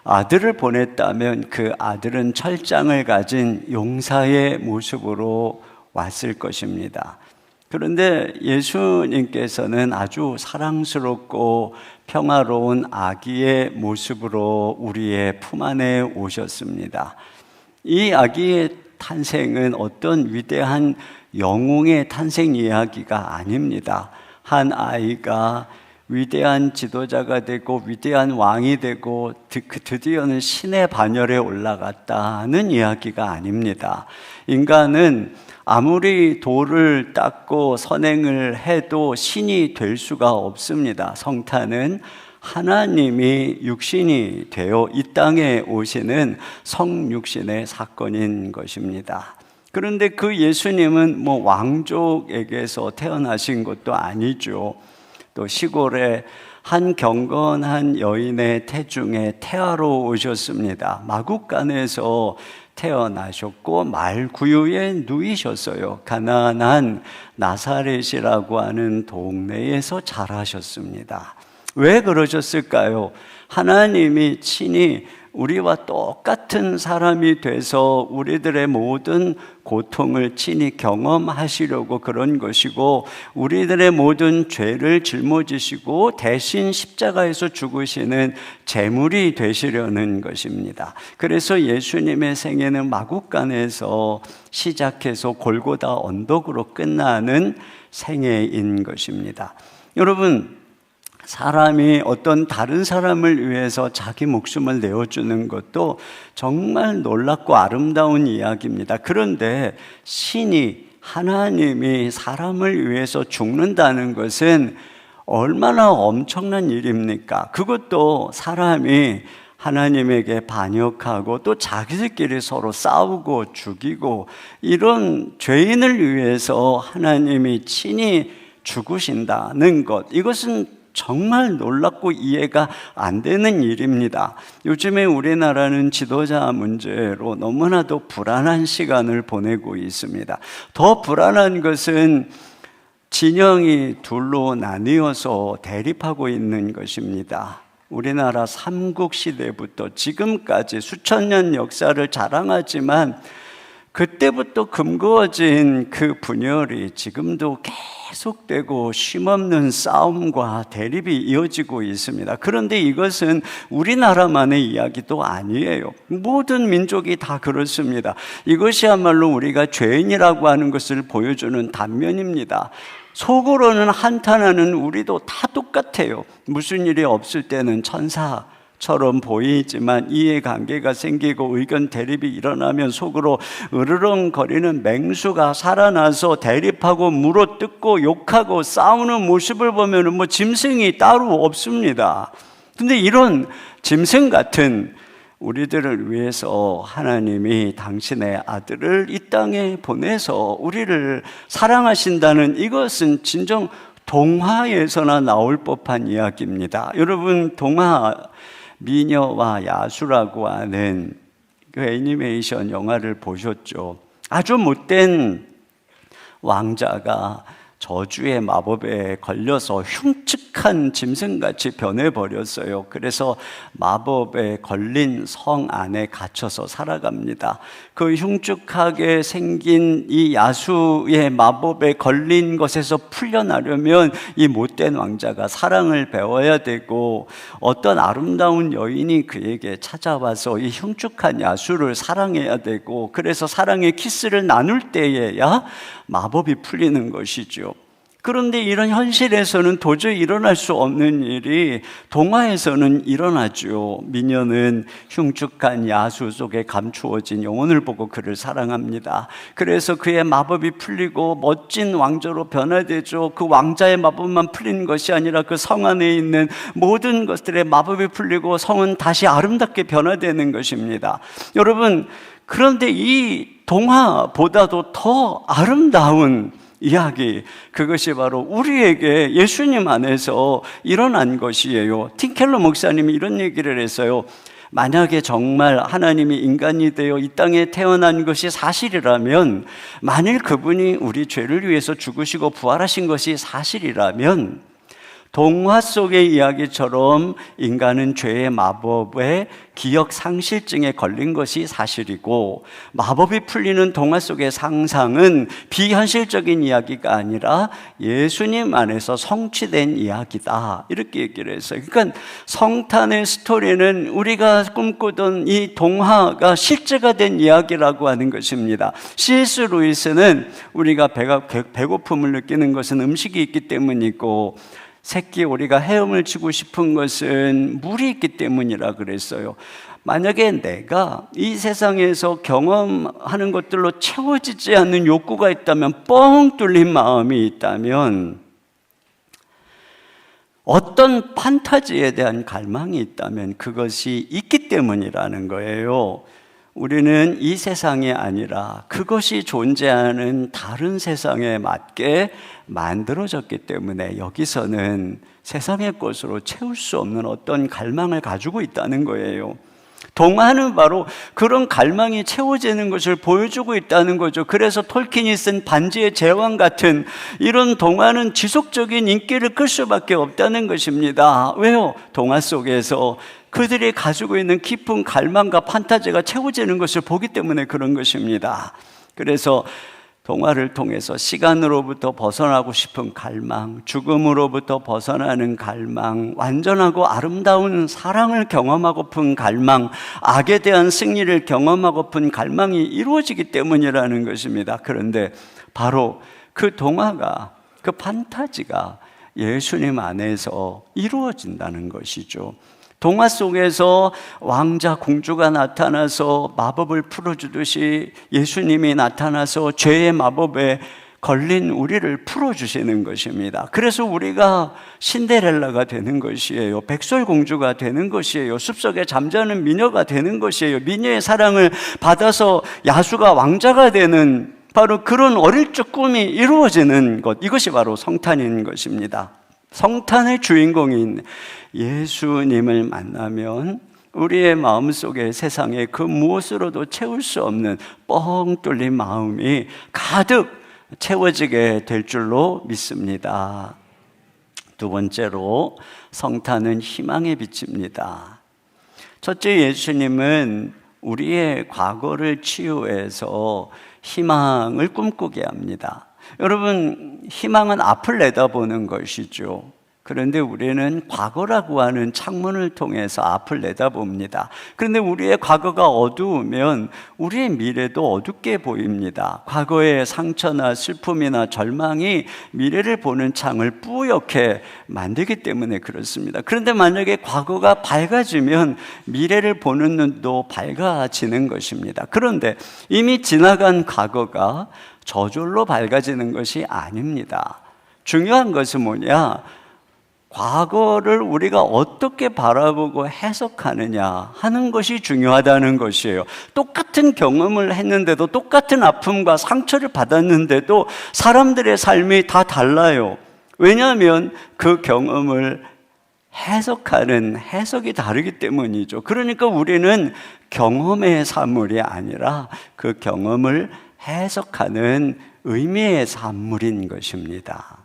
아들을 보냈다면 그 아들은 철장을 가진 용사의 모습으로 왔을 것입니다. 그런데 예수님께서는 아주 사랑스럽고 평화로운 아기의 모습으로 우리의 품 안에 오셨습니다. 이 아기의 탄생은 어떤 위대한 영웅의 탄생 이야기가 아닙니다. 한 아이가 위대한 지도자가 되고 위대한 왕이 되고 드디어는 신의 반열에 올라갔다는 이야기가 아닙니다. 인간은 아무리 도를 닦고 선행을 해도 신이 될 수가 없습니다. 성탄은 하나님이 육신이 되어 이 땅에 오시는 성육신의 사건인 것입니다. 그런데 그 예수님은 왕족에게서 태어나신 것도 아니죠. 또 시골에 한 경건한 여인의 태중에 태아로 오셨습니다. 마국간에서 태어나셨고 말구유에 누이셨어요. 가난한 나사렛이라고 하는 동네에서 자라셨습니다. 왜 그러셨을까요? 하나님이 친히 우리와 똑같은 사람이 돼서 우리들의 모든 고통을 친히 경험하시려고 그런 것이고, 우리들의 모든 죄를 짊어지시고 대신 십자가에서 죽으시는 제물이 되시려는 것입니다. 그래서 예수님의 생애는 마국간에서 시작해서 골고다 언덕으로 끝나는 생애인 것입니다. 여러분, 사람이 어떤 다른 사람을 위해서 자기 목숨을 내어주는 것도 정말 놀랍고 아름다운 이야기입니다. 그런데 신이, 하나님이 사람을 위해서 죽는다는 것은 얼마나 엄청난 일입니까? 그것도 사람이 하나님에게 반역하고 또 자기들끼리 서로 싸우고 죽이고, 이런 죄인을 위해서 하나님이 친히 죽으신다는 것, 이것은 정말 놀랍고 이해가 안 되는 일입니다. 요즘에 우리나라는 지도자 문제로 너무나도 불안한 시간을 보내고 있습니다. 더 불안한 것은 진영이 둘로 나뉘어서 대립하고 있는 것입니다. 우리나라 삼국시대부터 지금까지 수천 년 역사를 자랑하지만 그때부터 금그어진 그 분열이 지금도 계속되고 쉼없는 싸움과 대립이 이어지고 있습니다. 그런데 이것은 우리나라만의 이야기도 아니에요. 모든 민족이 다 그렇습니다. 이것이야말로 우리가 죄인이라고 하는 것을 보여주는 단면입니다. 속으로는 한탄하는 우리도 다 똑같아요. 무슨 일이 없을 때는 천사처럼 보이지만 이해관계가 생기고 의견 대립이 일어나면 속으로 으르렁거리는 맹수가 살아나서 대립하고 물어뜯고 욕하고 싸우는 모습을 보면 뭐 짐승이 따로 없습니다. 근데 이런 짐승 같은 우리들을 위해서 하나님이 당신의 아들을 이 땅에 보내서 우리를 사랑하신다는, 이것은 진정 동화에서나 나올 법한 이야기입니다. 여러분, 동화 미녀와 야수라고 하는 그 애니메이션 영화를 보셨죠? 아주 못된 왕자가 저주의 마법에 걸려서 흉측한 짐승같이 변해버렸어요. 그래서 마법에 걸린 성 안에 갇혀서 살아갑니다. 그 흉측하게 생긴 이 야수의 마법에 걸린 것에서 풀려나려면 이 못된 왕자가 사랑을 배워야 되고, 어떤 아름다운 여인이 그에게 찾아와서 이 흉측한 야수를 사랑해야 되고, 그래서 사랑의 키스를 나눌 때에야 마법이 풀리는 것이죠. 그런데 이런 현실에서는 도저히 일어날 수 없는 일이 동화에서는 일어나죠. 미녀는 흉측한 야수 속에 감추어진 영혼을 보고 그를 사랑합니다. 그래서 그의 마법이 풀리고 멋진 왕자로 변화되죠. 그 왕자의 마법만 풀리는 것이 아니라 그 성 안에 있는 모든 것들의 마법이 풀리고 성은 다시 아름답게 변화되는 것입니다. 여러분, 그런데 이 동화보다도 더 아름다운 이야기, 그것이 바로 우리에게 예수님 안에서 일어난 것이에요. 팀켈러 목사님이 이런 얘기를 했어요. 만약에 정말 하나님이 인간이 되어 이 땅에 태어난 것이 사실이라면, 만일 그분이 우리 죄를 위해서 죽으시고 부활하신 것이 사실이라면, 동화 속의 이야기처럼 인간은 죄의 마법에 기억 상실증에 걸린 것이 사실이고, 마법이 풀리는 동화 속의 상상은 비현실적인 이야기가 아니라 예수님 안에서 성취된 이야기다, 이렇게 얘기를 했어요. 그러니까 성탄의 스토리는 우리가 꿈꾸던 이 동화가 실제가 된 이야기라고 하는 것입니다. C.S. 루이스는 우리가 배고픔을 느끼는 것은 음식이 있기 때문이고, 새끼 우리가 헤엄을 치고 싶은 것은 물이 있기 때문이라 그랬어요. 만약에 내가 이 세상에서 경험하는 것들로 채워지지 않는 욕구가 있다면, 뻥 뚫린 마음이 있다면, 어떤 판타지에 대한 갈망이 있다면 그것이 있기 때문이라는 거예요. 우리는 이 세상이 아니라 그것이 존재하는 다른 세상에 맞게 만들어졌기 때문에 여기서는 세상의 것으로 채울 수 없는 어떤 갈망을 가지고 있다는 거예요. 동화는 바로 그런 갈망이 채워지는 것을 보여주고 있다는 거죠. 그래서 톨킨이 쓴 반지의 제왕 같은 이런 동화는 지속적인 인기를 끌 수밖에 없다는 것입니다. 왜요? 동화 속에서 그들이 가지고 있는 깊은 갈망과 판타지가 채워지는 것을 보기 때문에 그런 것입니다. 그래서 동화를 통해서 시간으로부터 벗어나고 싶은 갈망, 죽음으로부터 벗어나는 갈망, 완전하고 아름다운 사랑을 경험하고픈 갈망, 악에 대한 승리를 경험하고픈 갈망이 이루어지기 때문이라는 것입니다. 그런데 바로 그 동화가, 그 판타지가 예수님 안에서 이루어진다는 것이죠. 동화 속에서 왕자 공주가 나타나서 마법을 풀어주듯이 예수님이 나타나서 죄의 마법에 걸린 우리를 풀어주시는 것입니다. 그래서 우리가 신데렐라가 되는 것이에요. 백설공주가 되는 것이에요. 숲속에 잠자는 미녀가 되는 것이에요. 미녀의 사랑을 받아서 야수가 왕자가 되는 바로 그런 어릴 적 꿈이 이루어지는 것, 이것이 바로 성탄인 것입니다. 성탄의 주인공인 예수님을 만나면 우리의 마음속에 세상에 그 무엇으로도 채울 수 없는 뻥 뚫린 마음이 가득 채워지게 될 줄로 믿습니다. 두 번째로 성탄은 희망의 빛입니다. 첫째, 예수님은 우리의 과거를 치유해서 희망을 꿈꾸게 합니다. 여러분, 희망은 앞을 내다보는 것이죠. 그런데 우리는 과거라고 하는 창문을 통해서 앞을 내다봅니다. 그런데 우리의 과거가 어두우면 우리의 미래도 어둡게 보입니다. 과거의 상처나 슬픔이나 절망이 미래를 보는 창을 뿌옇게 만들기 때문에 그렇습니다. 그런데 만약에 과거가 밝아지면 미래를 보는 눈도 밝아지는 것입니다. 그런데 이미 지나간 과거가 저절로 밝아지는 것이 아닙니다. 중요한 것은 뭐냐? 과거를 우리가 어떻게 바라보고 해석하느냐 하는 것이 중요하다는 것이에요. 똑같은 경험을 했는데도, 똑같은 아픔과 상처를 받았는데도 사람들의 삶이 다 달라요. 왜냐하면 그 경험을 해석하는 해석이 다르기 때문이죠. 그러니까 우리는 경험의 산물이 아니라 그 경험을 해석하는 의미의 산물인 것입니다.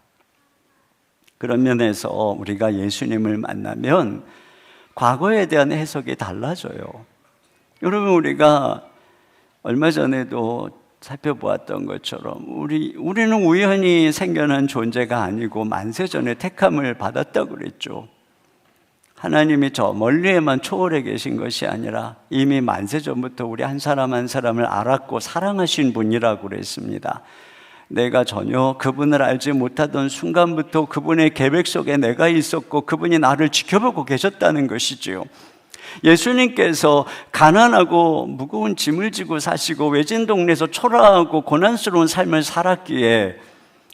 그런 면에서 우리가 예수님을 만나면 과거에 대한 해석이 달라져요. 여러분, 우리가 얼마 전에도 살펴보았던 것처럼 우리는 우연히 생겨난 존재가 아니고 만세전에 택함을 받았다고 그랬죠. 하나님이 저 멀리에만 초월해 계신 것이 아니라 이미 만세전부터 우리 한 사람 한 사람을 알았고 사랑하신 분이라고 그랬습니다. 내가 전혀 그분을 알지 못하던 순간부터 그분의 계획 속에 내가 있었고 그분이 나를 지켜보고 계셨다는 것이지요. 예수님께서 가난하고 무거운 짐을 지고 사시고 외진 동네에서 초라하고 고난스러운 삶을 살았기에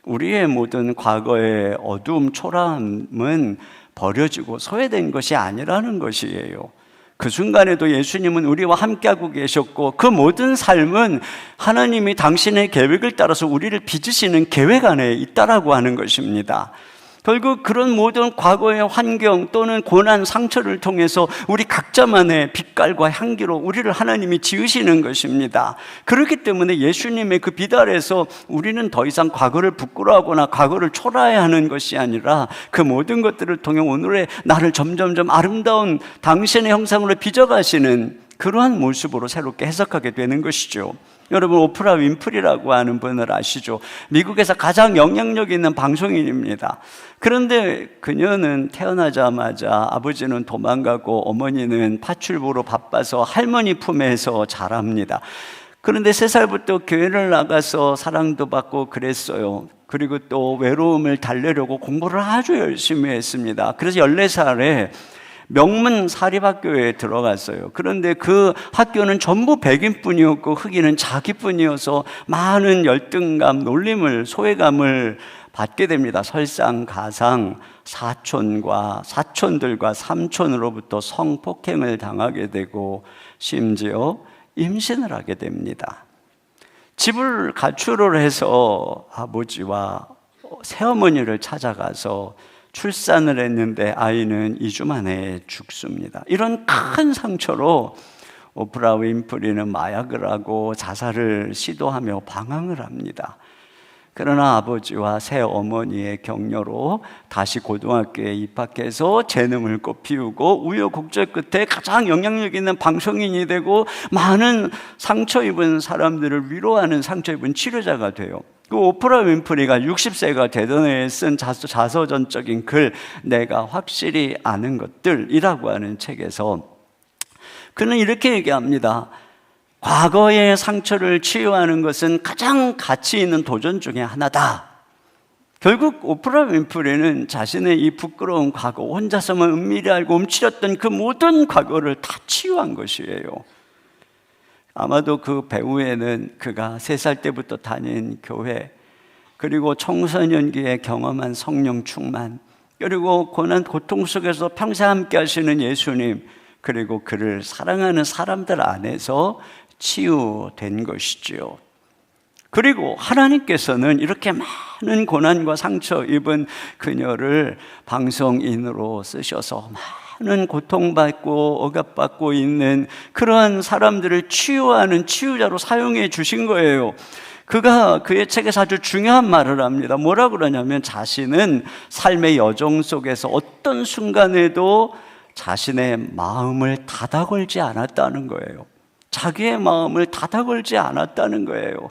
우리의 모든 과거의 어두움, 초라함은 버려지고 소외된 것이 아니라는 것이에요. 그 순간에도 예수님은 우리와 함께하고 계셨고 그 모든 삶은 하나님이 당신의 계획을 따라서 우리를 빚으시는 계획 안에 있다라고 하는 것입니다. 결국 그런 모든 과거의 환경 또는 고난, 상처를 통해서 우리 각자만의 빛깔과 향기로 우리를 하나님이 지으시는 것입니다. 그렇기 때문에 예수님의 그 빛 아래서 우리는 더 이상 과거를 부끄러워하거나 과거를 초라해하는 것이 아니라 그 모든 것들을 통해 오늘의 나를 점점점 아름다운 당신의 형상으로 빚어가시는 그러한 모습으로 새롭게 해석하게 되는 것이죠. 여러분, 오프라 윈프리라고 하는 분을 아시죠? 미국에서 가장 영향력 있는 방송인입니다. 그런데 그녀는 태어나자마자 아버지는 도망가고 어머니는 파출부로 바빠서 할머니 품에서 자랍니다. 그런데 3살부터 교회를 나가서 사랑도 받고 그랬어요. 그리고 또 외로움을 달래려고 공부를 아주 열심히 했습니다. 그래서 14살에 명문 사립학교에 들어갔어요. 그런데 그 학교는 전부 백인뿐이었고 흑인은 자기뿐이어서 많은 열등감, 놀림을, 소외감을 받게 됩니다. 설상가상, 사촌들과 삼촌으로부터 성폭행을 당하게 되고 심지어 임신을 하게 됩니다. 집을 가출을 해서 아버지와 새어머니를 찾아가서 출산을 했는데 아이는 2주 만에 죽습니다. 이런 큰 상처로 오프라 윈프리는 마약을 하고 자살을 시도하며 방황을 합니다. 그러나 아버지와 새어머니의 격려로 다시 고등학교에 입학해서 재능을 꽃피우고 우여곡절 끝에 가장 영향력 있는 방송인이 되고 많은 상처 입은 사람들을 위로하는 상처 입은 치료자가 돼요. 그 오프라 윈프리가 60세가 되던 해에 쓴 자서전적인 글 내가 확실히 아는 것들이라고 하는 책에서 그는 이렇게 얘기합니다. 과거의 상처를 치유하는 것은 가장 가치 있는 도전 중에 하나다. 결국 오프라 윈프리는 자신의 이 부끄러운 과거, 혼자서만 은밀히 알고 움츠렸던 그 모든 과거를 다 치유한 것이에요. 아마도 그 배후에는 그가 3살 때부터 다닌 교회, 그리고 청소년기에 경험한 성령 충만, 그리고 고난 고통 속에서 평생 함께 하시는 예수님, 그리고 그를 사랑하는 사람들 안에서 치유된 것이죠. 그리고 하나님께서는 이렇게 많은 고난과 상처 입은 그녀를 방송인으로 쓰셔서 많은 고통받고 억압받고 있는 그런 사람들을 치유하는 치유자로 사용해 주신 거예요. 그가 그의 책에서 아주 중요한 말을 합니다. 뭐라 그러냐면 자신은 삶의 여정 속에서 어떤 순간에도 자신의 마음을 닫아걸지 않았다는 거예요. 자기의 마음을 닫아걸지 않았다는 거예요.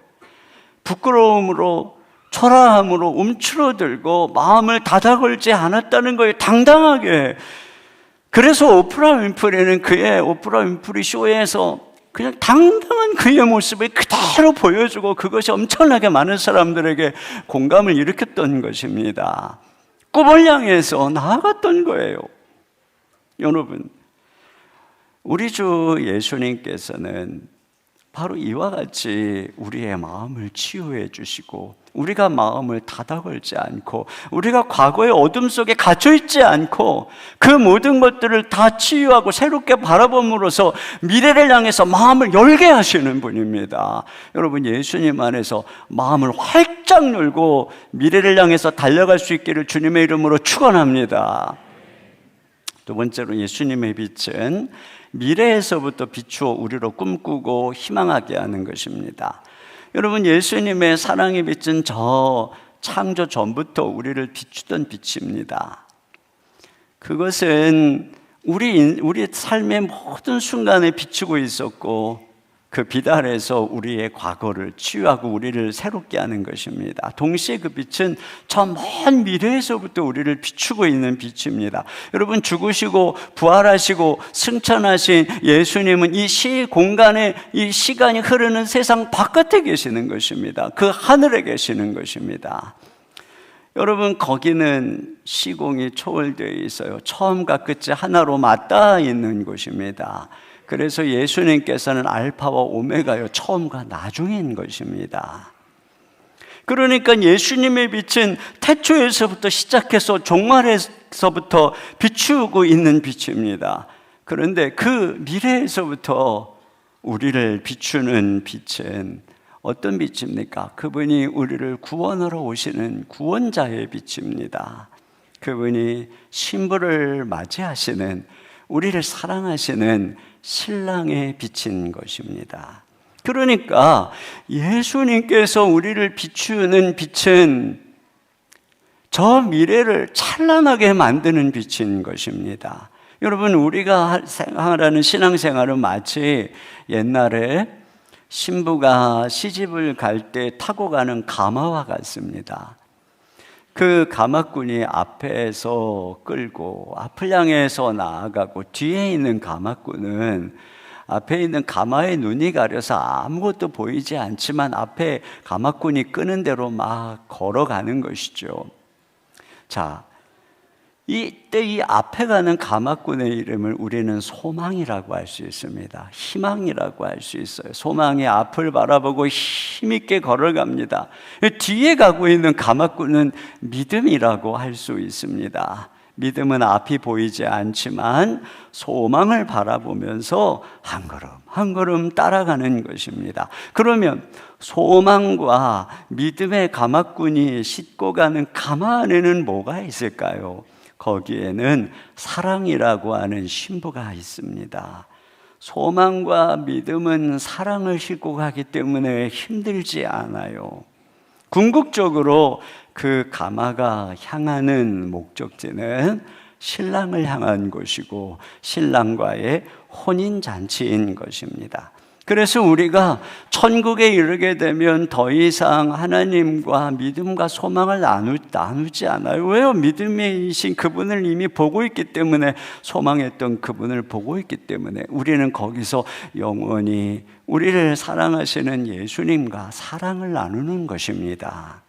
부끄러움으로, 초라함으로 움츠러들고 마음을 닫아걸지 않았다는 거예요. 당당하게. 그래서 오프라 윈프리는 그의 오프라 윈프리 쇼에서 그냥 당당한 그의 모습을 그대로 보여주고 그것이 엄청나게 많은 사람들에게 공감을 일으켰던 것입니다. 꿈을 향해서 나아갔던 거예요. 여러분, 우리 주 예수님께서는 바로 이와 같이 우리의 마음을 치유해 주시고 우리가 마음을 닫아걸지 않고 우리가 과거의 어둠 속에 갇혀있지 않고 그 모든 것들을 다 치유하고 새롭게 바라봄으로써 미래를 향해서 마음을 열게 하시는 분입니다. 여러분, 예수님 안에서 마음을 활짝 열고 미래를 향해서 달려갈 수 있기를 주님의 이름으로 축원합니다. 두 번째로 예수님의 빛은 미래에서부터 비추어 우리로 꿈꾸고 희망하게 하는 것입니다. 여러분, 예수님의 사랑의 빛은 저 창조 전부터 우리를 비추던 빛입니다. 그것은 우리 삶의 모든 순간에 비추고 있었고 그 빛 아래에서 우리의 과거를 치유하고 우리를 새롭게 하는 것입니다. 동시에 그 빛은 저 먼 미래에서부터 우리를 비추고 있는 빛입니다. 여러분, 죽으시고 부활하시고 승천하신 예수님은 이 시공간에 이 시간이 흐르는 세상 바깥에 계시는 것입니다. 그 하늘에 계시는 것입니다. 여러분, 거기는 시공이 초월되어 있어요. 처음과 끝이 하나로 맞닿아 있는 곳입니다. 그래서 예수님께서는 알파와 오메가요, 처음과 나중인 것입니다. 그러니까 예수님의 빛은 태초에서부터 시작해서 종말에서부터 비추고 있는 빛입니다. 그런데 그 미래에서부터 우리를 비추는 빛은 어떤 빛입니까? 그분이 우리를 구원하러 오시는 구원자의 빛입니다. 그분이 신부를 맞이하시는, 우리를 사랑하시는 신랑의 빛인 것입니다. 그러니까 예수님께서 우리를 비추는 빛은 저 미래를 찬란하게 만드는 빛인 것입니다. 여러분, 우리가 생활하는 신앙생활은 마치 옛날에 신부가 시집을 갈 때 타고 가는 가마와 같습니다. 그 가마꾼이 앞에서 끌고 앞을 향해서 나아가고 뒤에 있는 가마꾼은 앞에 있는 가마의 눈이 가려서 아무것도 보이지 않지만 앞에 가마꾼이 끄는 대로 막 걸어가는 것이죠. 자, 이때 이 앞에 가는 가마꾼의 이름을 우리는 소망이라고 할 수 있습니다. 희망이라고 할 수 있어요. 소망이 앞을 바라보고 힘있게 걸어갑니다. 뒤에 가고 있는 가마꾼은 믿음이라고 할 수 있습니다. 믿음은 앞이 보이지 않지만 소망을 바라보면서 한 걸음 한 걸음 따라가는 것입니다. 그러면 소망과 믿음의 가마꾼이 싣고 가는 가마 안에는 뭐가 있을까요? 거기에는 사랑이라고 하는 신부가 있습니다. 소망과 믿음은 사랑을 싣고 가기 때문에 힘들지 않아요. 궁극적으로 그 가마가 향하는 목적지는 신랑을 향한 곳이고 신랑과의 혼인잔치인 것입니다. 그래서 우리가 천국에 이르게 되면 더 이상 하나님과 믿음과 소망을 나누지 않아요. 왜요? 믿음이신 그분을 이미 보고 있기 때문에, 소망했던 그분을 보고 있기 때문에 우리는 거기서 영원히 우리를 사랑하시는 예수님과 사랑을 나누는 것입니다.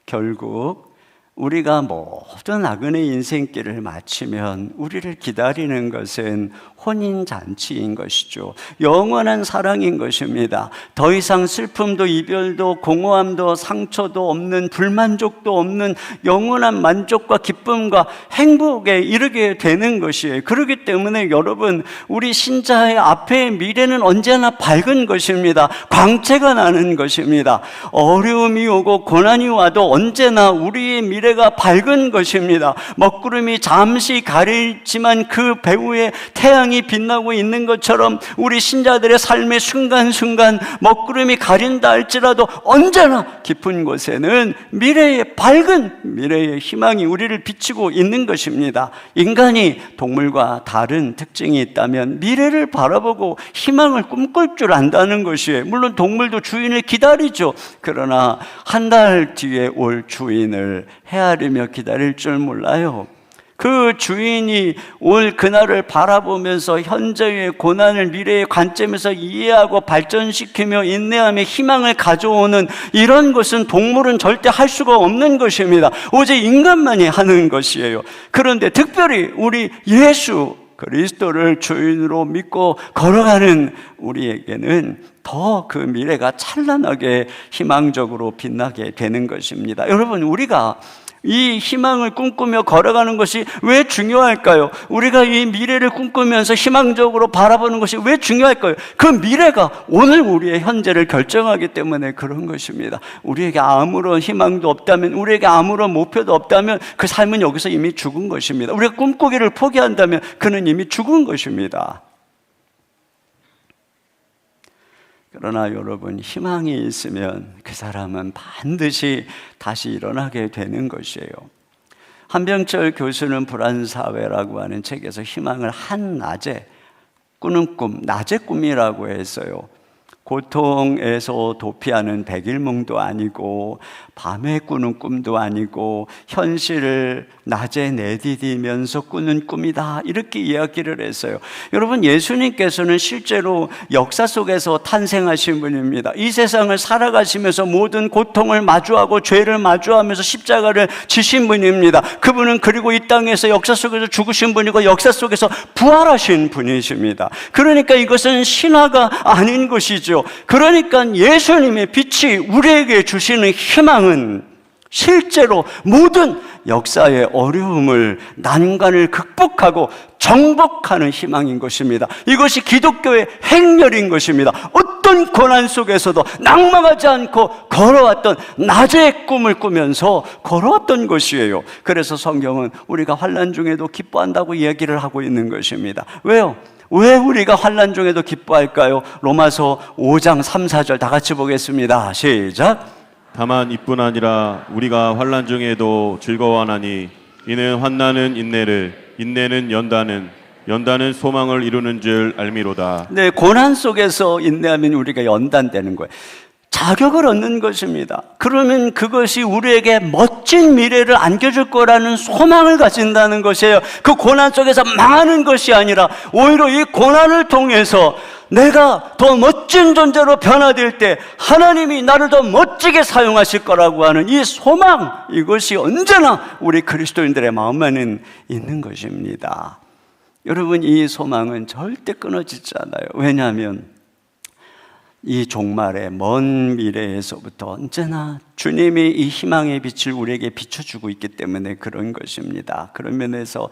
결국 우리가 모든 나그네 인생길을 마치면 우리를 기다리는 것은 혼인잔치인 것이죠. 영원한 사랑인 것입니다. 더 이상 슬픔도 이별도 공허함도 상처도 없는, 불만족도 없는 영원한 만족과 기쁨과 행복에 이르게 되는 것이에요. 그렇기 때문에 여러분, 우리 신자의 앞에 미래는 언제나 밝은 것입니다. 광채가 나는 것입니다. 어려움이 오고 고난이 와도 언제나 우리의 미래가 밝은 것입니다. 먹구름이 잠시 가리지만 그 배후에 태양이 빛나고 있는 것처럼 우리 신자들의 삶의 순간순간 먹구름이 가린다 할지라도 언제나 깊은 곳에는 미래의 밝은 미래의 희망이 우리를 비추고 있는 것입니다. 인간이 동물과 다른 특징이 있다면 미래를 바라보고 희망을 꿈꿀 줄 안다는 것이에요. 물론 동물도 주인을 기다리죠. 그러나 한 달 뒤에 올 주인을 헤아리며 기다릴 줄 몰라요. 그 주인이 올 그날을 바라보면서 현재의 고난을 미래의 관점에서 이해하고 발전시키며 인내하며 희망을 가져오는 이런 것은 동물은 절대 할 수가 없는 것입니다. 오직 인간만이 하는 것이에요. 그런데 특별히 우리 예수 그리스도를 주인으로 믿고 걸어가는 우리에게는 더 그 미래가 찬란하게 희망적으로 빛나게 되는 것입니다. 여러분, 우리가 이 희망을 꿈꾸며 걸어가는 것이 왜 중요할까요? 우리가 이 미래를 꿈꾸면서 희망적으로 바라보는 것이 왜 중요할까요? 그 미래가 오늘 우리의 현재를 결정하기 때문에 그런 것입니다. 우리에게 아무런 희망도 없다면, 우리에게 아무런 목표도 없다면 그 삶은 여기서 이미 죽은 것입니다. 우리가 꿈꾸기를 포기한다면 그는 이미 죽은 것입니다. 그러나 여러분, 희망이 있으면 그 사람은 반드시 다시 일어나게 되는 것이에요. 한병철 교수는 불안사회라고 하는 책에서 희망을 한낮에 꾸는 꿈, 낮의 꿈이라고 했어요. 고통에서 도피하는 백일몽도 아니고 밤에 꾸는 꿈도 아니고 현실을 낮에 내디디면서 꾸는 꿈이다, 이렇게 이야기를 했어요. 여러분, 예수님께서는 실제로 역사 속에서 탄생하신 분입니다. 이 세상을 살아가시면서 모든 고통을 마주하고 죄를 마주하면서 십자가를 지신 분입니다. 그분은 그리고 이 땅에서 역사 속에서 죽으신 분이고 역사 속에서 부활하신 분이십니다. 그러니까 이것은 신화가 아닌 것이죠. 그러니까 예수님의 빛이 우리에게 주시는 희망은 실제로 모든 역사의 어려움을, 난관을 극복하고 정복하는 희망인 것입니다. 이것이 기독교의 행렬인 것입니다. 어떤 고난 속에서도 낙망하지 않고 걸어왔던 낮의 꿈을 꾸면서 걸어왔던 것이에요. 그래서 성경은 우리가 환난 중에도 기뻐한다고 이야기를 하고 있는 것입니다. 왜요? 왜 우리가 환난 중에도 기뻐할까요? 로마서 5장 3, 4절 다 같이 보겠습니다. 시작. 다만 이뿐 아니라 우리가 환난 중에도 즐거워하나니 이는 환난은 인내를, 인내는 연단은 소망을 이루는 줄 알미로다. 네, 고난 속에서 인내하면 우리가 연단되는 거예요. 자격을 얻는 것입니다. 그러면 그것이 우리에게 멋진 미래를 안겨줄 거라는 소망을 가진다는 것이에요. 그 고난 속에서 망하는 것이 아니라 오히려 이 고난을 통해서 내가 더 멋진 존재로 변화될 때 하나님이 나를 더 멋지게 사용하실 거라고 하는 이 소망, 이것이 언제나 우리 그리스도인들의 마음에는 있는 것입니다. 여러분, 이 소망은 절대 끊어지지 않아요. 왜냐하면 이 종말의 먼 미래에서부터 언제나 주님이 이 희망의 빛을 우리에게 비춰주고 있기 때문에 그런 것입니다. 그런 면에서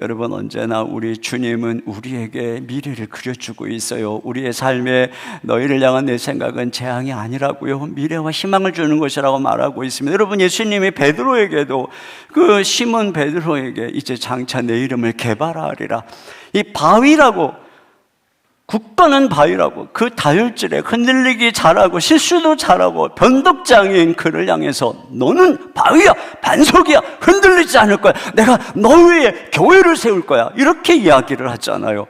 여러분, 언제나 우리 주님은 우리에게 미래를 그려주고 있어요. 우리의 삶에 너희를 향한 내 생각은 재앙이 아니라고요, 미래와 희망을 주는 것이라고 말하고 있습니다. 여러분, 예수님이 베드로에게도, 그 시몬 베드로에게 이제 장차 내 이름을 개발하리라, 이 바위라고, 굳건한 바위라고, 그 다혈질에 흔들리기 잘하고 실수도 잘하고 변덕장애인 그를 향해서 너는 바위야, 반석이야, 흔들리지 않을 거야, 내가 너 위에 교회를 세울 거야, 이렇게 이야기를 하잖아요.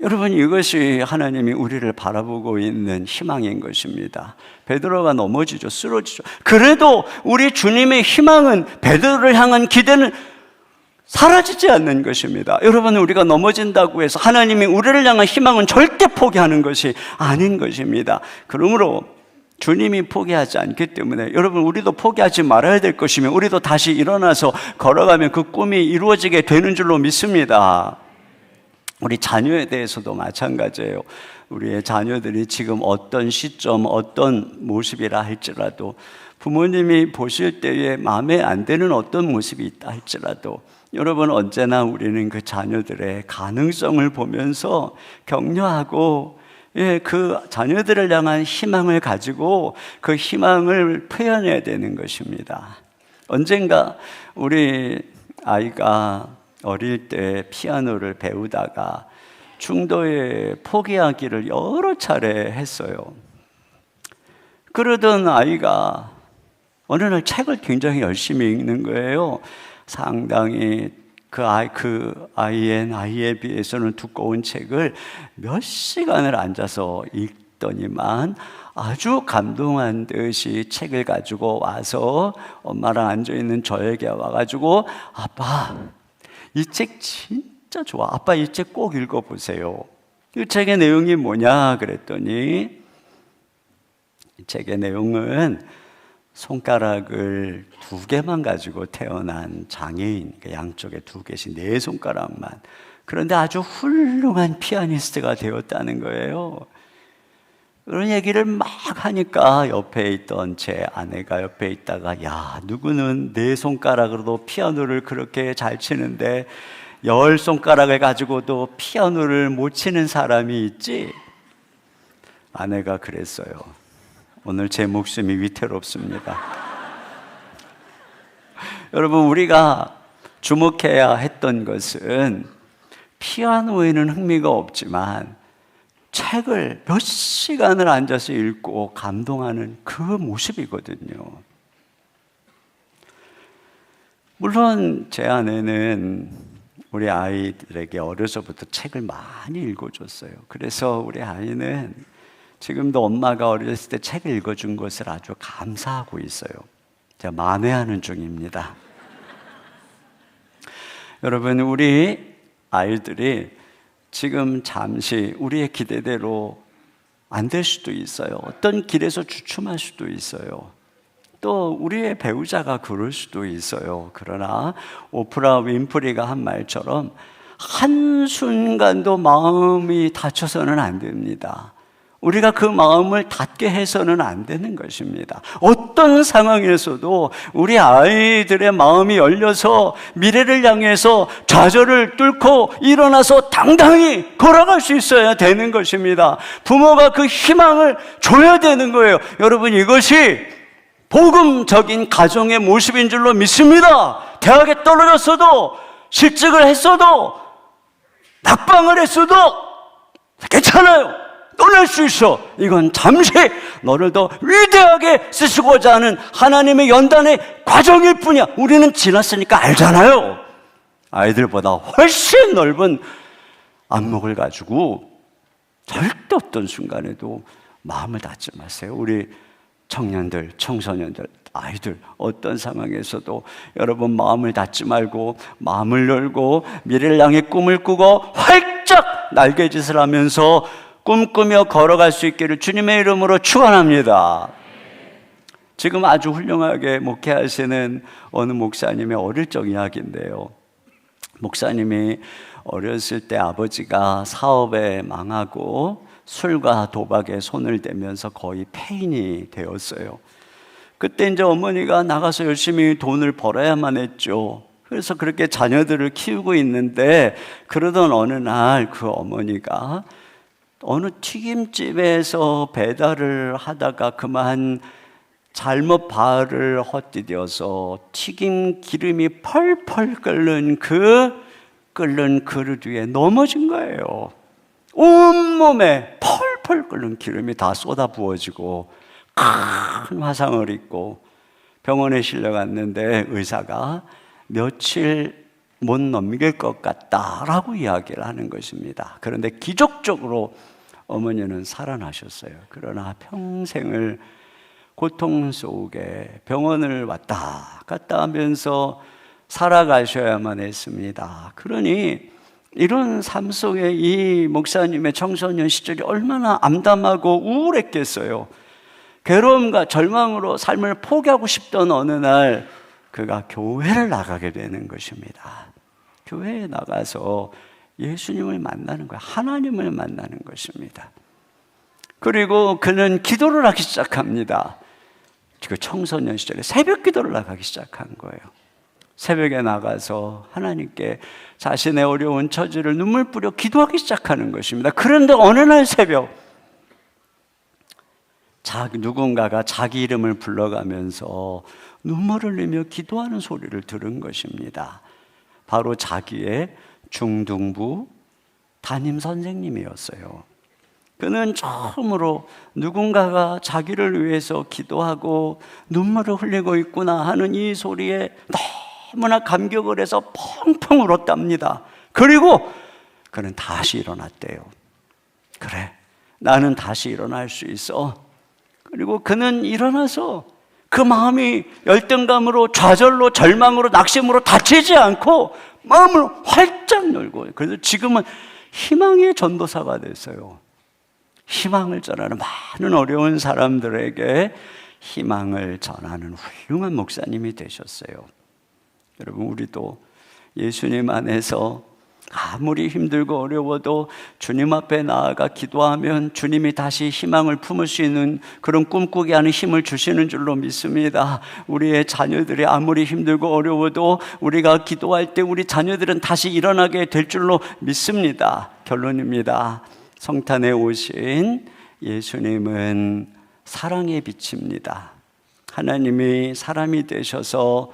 여러분, 이것이 하나님이 우리를 바라보고 있는 희망인 것입니다. 베드로가 넘어지죠, 쓰러지죠. 그래도 우리 주님의 희망은, 베드로를 향한 기대는 사라지지 않는 것입니다. 여러분, 우리가 넘어진다고 해서 하나님이 우리를 향한 희망은 절대 포기하는 것이 아닌 것입니다. 그러므로 주님이 포기하지 않기 때문에 여러분, 우리도 포기하지 말아야 될 것이며, 우리도 다시 일어나서 걸어가면 그 꿈이 이루어지게 되는 줄로 믿습니다. 우리 자녀에 대해서도 마찬가지예요. 우리의 자녀들이 지금 어떤 시점, 어떤 모습이라 할지라도, 부모님이 보실 때에 마음에 안 드는 어떤 모습이 있다 할지라도, 여러분, 언제나 우리는 그 자녀들의 가능성을 보면서 격려하고, 그 자녀들을 향한 희망을 가지고 그 희망을 표현해야 되는 것입니다. 언젠가 우리 아이가 어릴 때 피아노를 배우다가 중도에 포기하기를 여러 차례 했어요. 그러던 아이가 어느 날 책을 굉장히 열심히 읽는 거예요. 상당히 그 아이의 나이에 비해서는 두꺼운 책을 몇 시간을 앉아서 읽더니만 아주 감동한 듯이 책을 가지고 와서 엄마랑 앉아있는 저에게 와가지고, 아빠, 이 책 진짜 좋아, 아빠 이 책 꼭 읽어보세요. 이 책의 내용이 뭐냐 그랬더니, 이 책의 내용은 손가락을 2개만 가지고 태어난 장애인, 양쪽에 2개씩 4손가락만, 그런데 아주 훌륭한 피아니스트가 되었다는 거예요. 그런 얘기를 막 하니까 옆에 있던 제 아내가 옆에 있다가, 야, 누구는 4손가락으로도 피아노를 그렇게 잘 치는데 10손가락을 가지고도 피아노를 못 치는 사람이 있지? 아내가 그랬어요. 오늘 제 목숨이 위태롭습니다. 여러분, 우리가 주목해야 했던 것은 피아노에는 흥미가 없지만 책을 몇 시간을 앉아서 읽고 감동하는 그 모습이거든요. 물론 제 아내는 우리 아이들에게 어려서부터 책을 많이 읽어줬어요. 그래서 우리 아이는 지금도 엄마가 어렸을 때 책을 읽어준 것을 아주 감사하고 있어요. 제가 만회하는 중입니다. 여러분, 우리 아이들이 지금 잠시 우리의 기대대로 안 될 수도 있어요. 어떤 길에서 주춤할 수도 있어요. 또 우리의 배우자가 그럴 수도 있어요. 그러나 오프라 윈프리가 한 말처럼 한순간도 마음이 다쳐서는 안 됩니다. 우리가 그 마음을 닫게 해서는 안 되는 것입니다. 어떤 상황에서도 우리 아이들의 마음이 열려서 미래를 향해서 좌절을 뚫고 일어나서 당당히 걸어갈 수 있어야 되는 것입니다. 부모가 그 희망을 줘야 되는 거예요. 여러분, 이것이 복음적인 가정의 모습인 줄로 믿습니다. 대학에 떨어졌어도, 실직을 했어도, 낙방을 했어도 괜찮아요. 떠날 수 있어. 이건 잠시 너를 더 위대하게 쓰시고자 하는 하나님의 연단의 과정일 뿐이야. 우리는 지났으니까 알잖아요. 아이들보다 훨씬 넓은 안목을 가지고 절대 어떤 순간에도 마음을 닫지 마세요. 우리 청년들, 청소년들, 아이들, 어떤 상황에서도 여러분 마음을 닫지 말고 마음을 열고 미래를 향해 꿈을 꾸고 활짝 날개짓을 하면서 꿈꾸며 걸어갈 수 있기를 주님의 이름으로 축원합니다. 지금 아주 훌륭하게 목회하시는 어느 목사님의 어릴 적 이야기인데요. 목사님이 어렸을 때 아버지가 사업에 망하고 술과 도박에 손을 대면서 거의 폐인이 되었어요. 그때 이제 어머니가 나가서 열심히 돈을 벌어야만 했죠. 그래서 그렇게 자녀들을 키우고 있는데, 그러던 어느 날 그 어머니가 어느 튀김집에서 배달을 하다가 그만 잘못 발을 헛디뎌서 튀김 기름이 펄펄 끓는 그릇 위에 넘어진 거예요. 온몸에 펄펄 끓는 기름이 다 쏟아 부어지고 큰 화상을 입고 병원에 실려갔는데 의사가 며칠 못 넘길 것 같다라고 이야기를 하는 것입니다. 그런데 기적적으로 어머니는 살아나셨어요. 그러나 평생을 고통 속에 병원을 왔다 갔다 하면서 살아가셔야만 했습니다. 그러니 이런 삶 속에 이 목사님의 청소년 시절이 얼마나 암담하고 우울했겠어요. 괴로움과 절망으로 삶을 포기하고 싶던 어느 날 그가 교회를 나가게 되는 것입니다. 교회에 나가서 예수님을 만나는 거예요. 하나님을 만나는 것입니다. 그리고 그는 기도를 하기 시작합니다. 그 청소년 시절에 새벽 기도를 나가기 시작한 거예요. 새벽에 나가서 하나님께 자신의 어려운 처지를 눈물 뿌려 기도하기 시작하는 것입니다. 그런데 어느 날 새벽 누군가가 자기 이름을 불러가면서 눈물을 흘리며 기도하는 소리를 들은 것입니다. 바로 자기의 중등부 담임 선생님이었어요. 그는 처음으로 누군가가 자기를 위해서 기도하고 눈물을 흘리고 있구나 하는 이 소리에 너무나 감격을 해서 펑펑 울었답니다. 그리고 그는 다시 일어났대요. 그래, 나는 다시 일어날 수 있어. 그리고 그는 일어나서 그 마음이 열등감으로, 좌절로, 절망으로, 낙심으로 다치지 않고 마음을 활짝 열고, 그래서 지금은 희망의 전도사가 됐어요. 희망을 전하는 많은 어려운 사람들에게 희망을 전하는 훌륭한 목사님이 되셨어요. 여러분, 우리도 예수님 안에서 아무리 힘들고 어려워도 주님 앞에 나아가 기도하면 주님이 다시 희망을 품을 수 있는 그런 꿈꾸게 하는 힘을 주시는 줄로 믿습니다. 우리의 자녀들이 아무리 힘들고 어려워도 우리가 기도할 때 우리 자녀들은 다시 일어나게 될 줄로 믿습니다. 결론입니다. 성탄에 오신 예수님은 사랑의 빛입니다. 하나님이 사람이 되셔서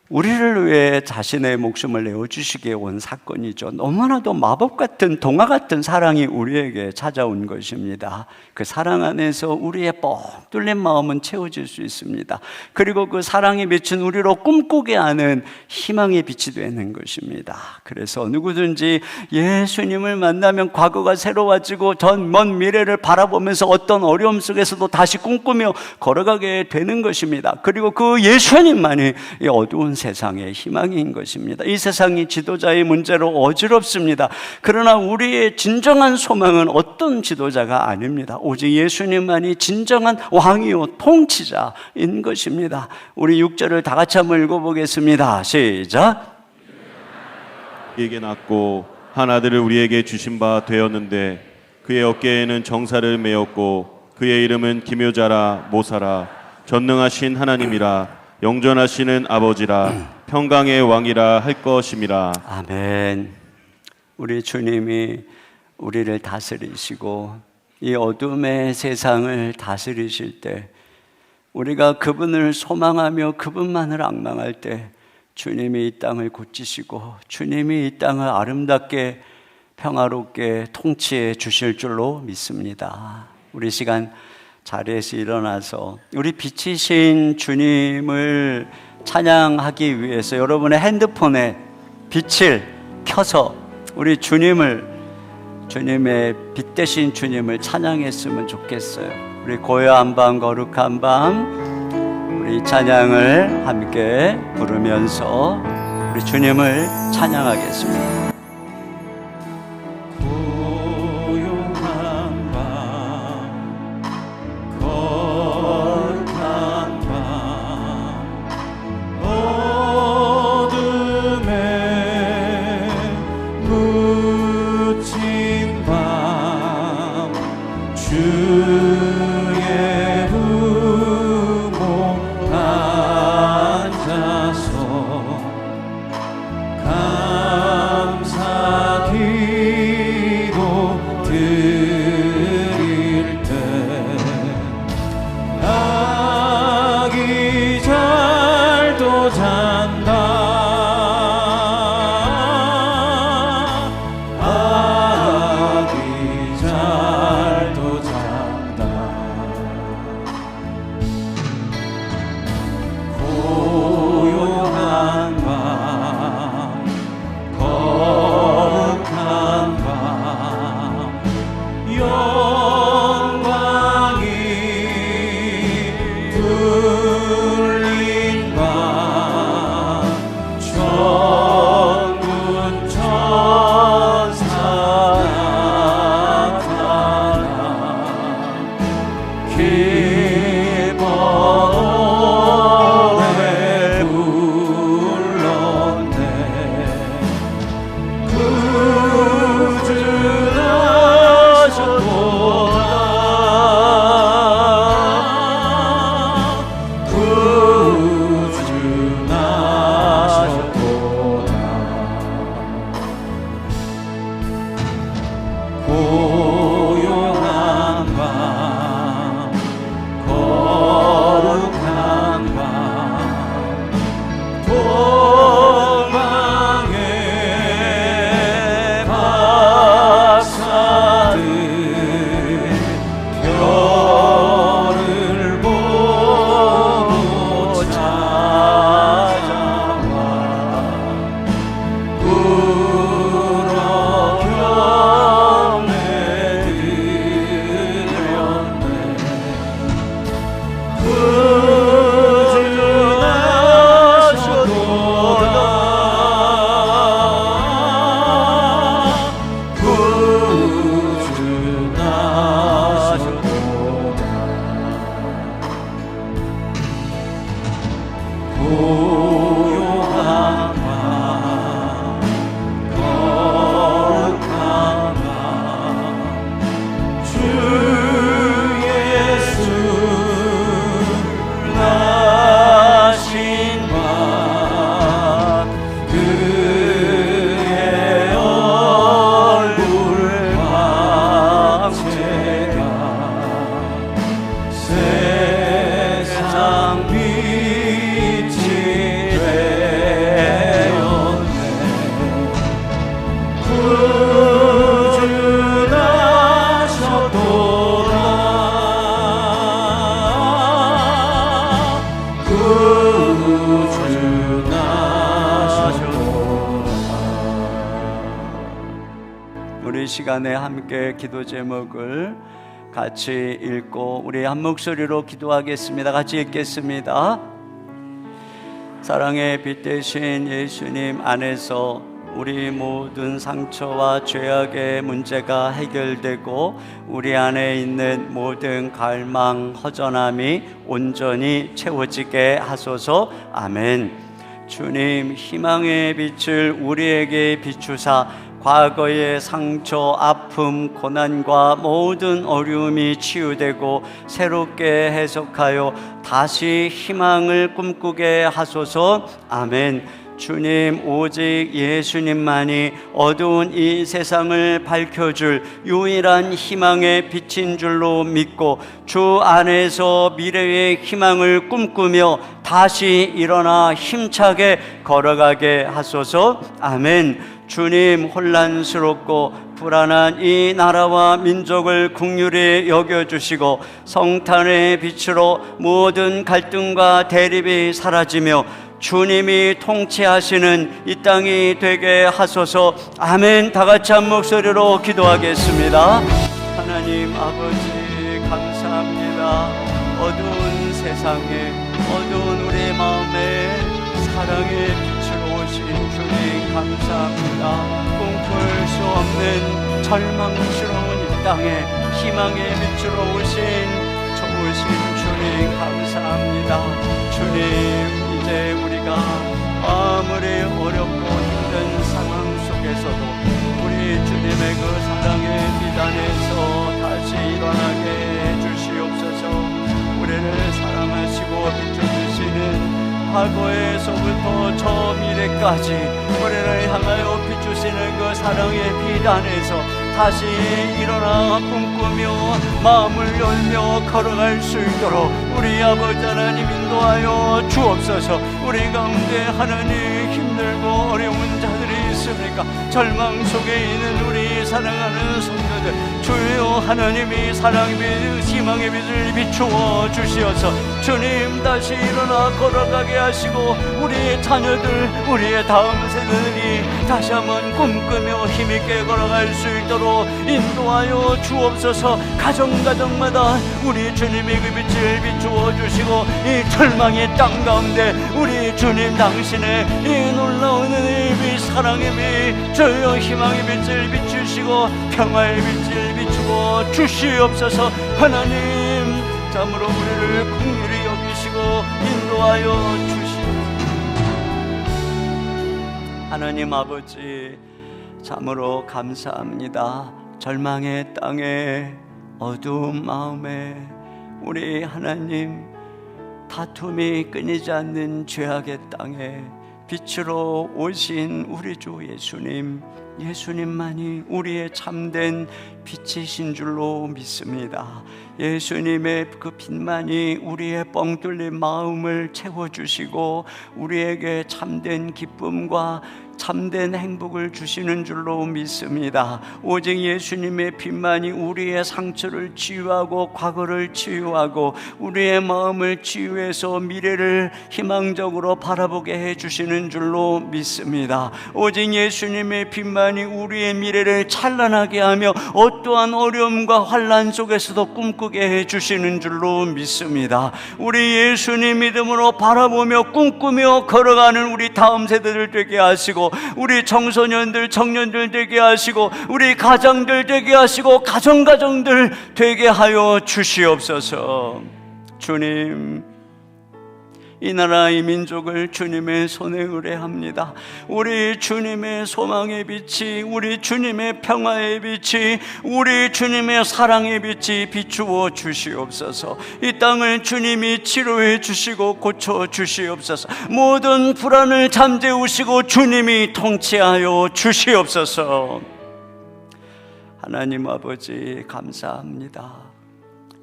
우리를 위해 자신의 목숨을 내어주시기에 온 사건이죠. 너무나도 마법 같은, 동화 같은 사랑이 우리에게 찾아온 것입니다. 그 사랑 안에서 우리의 뻥 뚫린 마음은 채워질 수 있습니다. 그리고 그 사랑이 비친 우리로 꿈꾸게 하는 희망의 빛이 되는 것입니다. 그래서 누구든지 예수님을 만나면 과거가 새로워지고 전 먼 미래를 바라보면서 어떤 어려움 속에서도 다시 꿈꾸며 걸어가게 되는 것입니다. 그리고 그 예수님만이 이 어두운 세상의 희망인 것입니다. 이 세상이 지도자의 문제로 어지럽습니다. 그러나 우리의 진정한 소망은 어떤 지도자가 아닙니다. 오직 예수님만이 진정한 왕이요 통치자인 것입니다. 우리 6절을 다 같이 한번 읽어보겠습니다. 시작. 우리에게 낳고 한 아들을 우리에게 주신 바 되었는데 그의 어깨에는 정사를 메었고 그의 이름은 기묘자라 모사라 전능하신 하나님이라 영존하시는 아버지라 평강의 왕이라 할 것임이라. 아멘. 우리 주님이 우리를 다스리시고 이 어둠의 세상을 다스리실 때, 우리가 그분을 소망하며 그분만을 앙망할 때 주님이 이 땅을 고치시고 주님이 이 땅을 아름답게 평화롭게 통치해 주실 줄로 믿습니다. 우리 시간 자리에서 일어나서 우리 빛이신 주님을 찬양하기 위해서 여러분의 핸드폰에 빛을 켜서 우리 주님의 빛 대신 주님을 찬양했으면 좋겠어요. 우리 고요한 밤, 거룩한 밤, 우리 찬양을 함께 부르면서 우리 주님을 찬양하겠습니다. 세상 빛이 되었네. 구주나셨도다. 우리 시간에 함께 기도 제목을 같이 읽고 우리 한 목소리로 기도하겠습니다. 같이 읽겠습니다. 사랑의 빛 되신 예수님 안에서 우리 모든 상처와 죄악의 문제가 해결되고 우리 안에 있는 모든 갈망, 허전함이 온전히 채워지게 하소서. 아멘. 주님, 희망의 빛을 우리에게 비추사 과거의 상처, 아픔, 고난과 모든 어려움이 치유되고 새롭게 해석하여 다시 희망을 꿈꾸게 하소서. 아멘. 주님, 오직 예수님만이 어두운 이 세상을 밝혀줄 유일한 희망의 빛인 줄로 믿고 주 안에서 미래의 희망을 꿈꾸며 다시 일어나 힘차게 걸어가게 하소서. 아멘. 주님, 혼란스럽고 불안한 이 나라와 민족을 긍휼히 여겨주시고 성탄의 빛으로 모든 갈등과 대립이 사라지며 주님이 통치하시는 이 땅이 되게 하소서. 아멘. 다 같이 한 목소리로 기도하겠습니다. 하나님 아버지, 감사합니다. 어두운 세상에, 어두운 우리 마음에 사랑의 빛으로 오신 주님 감사합니다. 꿈꿀 수 없는 절망스러운 이 땅에 희망의 빛으로 오신 좋으신 주님 감사합니다. 주님, 이제 우리가 아무리 어렵고 힘든 상황 속에서도 우리 주님의 그 사랑의 빛 안에서 다시 일어나게 해주시옵소서. 우리를 사랑하시고 비춰주시는 과거에서부터 저 미래까지 우리를 향하여 비추시는 그 사랑의 빛 안에서 다시 일어나 꿈꾸며 마음을 열며 걸어갈 수 있도록 우리 아버지 하나님 인도하여 주옵소서. 우리 가운데 하나님 힘들고 어려운 자들이 있습니까? 절망 속에 있는 우리 사랑하는 성도들, 주여 하나님이 사랑의 빛, 희망의 빛을 비추어 주시어서 주님 다시 일어나 걸어가게 하시고 우리의 자녀들, 우리의 다음 세대들이 다시 한번 꿈꾸며 힘있게 걸어갈 수 있도록 인도하여 주옵소서. 가정가정마다 우리 주님의 그 빛을 비추어 주시고 이 절망의 땅 가운데 우리 주님 당신의 이 놀라운 은혜의 빛, 사랑의 빛, 주여 희망의 빛을 비추시고 평화의 빛을 비추어 주시옵소서. 하나님 참으로 우리를 긍휼히 여기시고 인도하여 주시옵소서. 하나님 아버지, 참으로 감사합니다. 절망의 땅에, 어두운 마음에 우리 하나님 다툼이 끊이지 않는 죄악의 땅에 빛으로 오신 우리 주 예수님, 예수님만이 우리의 참된 빛이신 줄로 믿습니다. 예수님의 그 빛만이 우리의 뻥 뚫린 마음을 채워주시고 우리에게 참된 기쁨과 참된 행복을 주시는 줄로 믿습니다. 오직 예수님의 빛만이 우리의 상처를 치유하고 과거를 치유하고 우리의 마음을 치유해서 미래를 희망적으로 바라보게 해주시는 줄로 믿습니다. 오직 예수님의 빛만이 우리의 미래를 찬란하게 하며 어떠한 어려움과 환난 속에서도 꿈꾸게 해주시는 줄로 믿습니다. 우리 예수님 믿음으로 바라보며 꿈꾸며 걸어가는 우리 다음 세대들 되게 하시고 우리 청소년들, 청년들 되게 하시고 우리 가장들 되게 하시고 가정들 되게 하여 주시옵소서. 주님, 이 나라 이 민족을 주님의 손에 의뢰합니다. 우리 주님의 소망의 빛이, 우리 주님의 평화의 빛이, 우리 주님의 사랑의 빛이 비추어 주시옵소서. 이 땅을 주님이 치료해 주시고 고쳐 주시옵소서. 모든 불안을 잠재우시고 주님이 통치하여 주시옵소서. 하나님 아버지 감사합니다.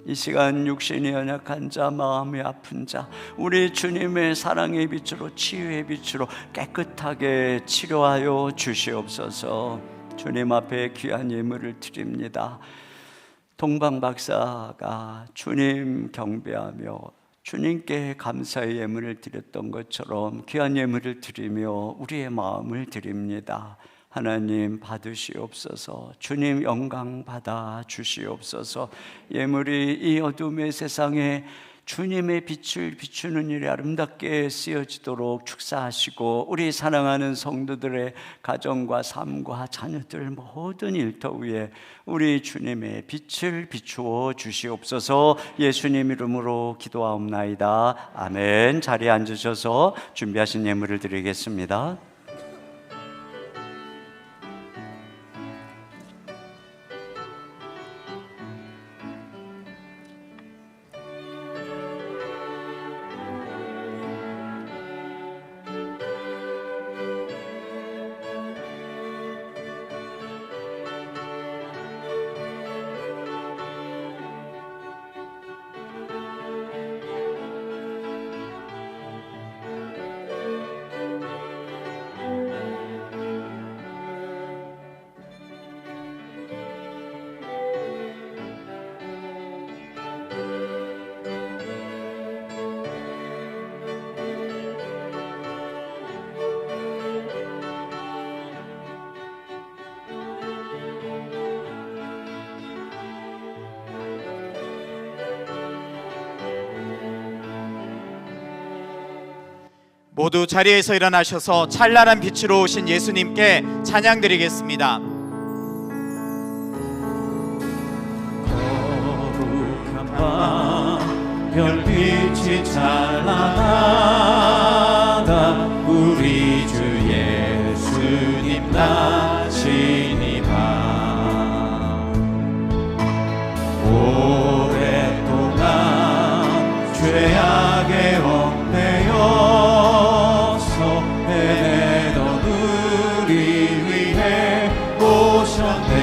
이 시간 육신이 연약한 자, 마음이 아픈 자, 우리 주님의 사랑의 빛으로, 치유의 빛으로 깨끗하게 치료하여 주시옵소서. 주님 앞에 귀한 예물을 드립니다. 동방 박사가 주님 경배하며 주님께 감사의 예물을 드렸던 것처럼 귀한 예물을 드리며 우리의 마음을 드립니다. 하나님 받으시옵소서. 주님 영광 받아 주시옵소서. 예물이 이 어둠의 세상에 주님의 빛을 비추는 일이 아름답게 쓰여지도록 축사하시고 우리 사랑하는 성도들의 가정과 삶과 자녀들 모든 일터 위에 우리 주님의 빛을 비추어 주시옵소서. 예수님 이름으로 기도하옵나이다. 아멘. 자리에 앉으셔서 준비하신 예물을 드리겠습니다. 모두 자리에서 일어나셔서 찬란한 빛으로 오신 예수님께 찬양드리겠습니다. 거룩한 밤 별빛이 찬란하다. 우리 주 예수님 나신 이 밤 오랫동안 죄악에 얽매여 헤매던 우리 위해 오셨네.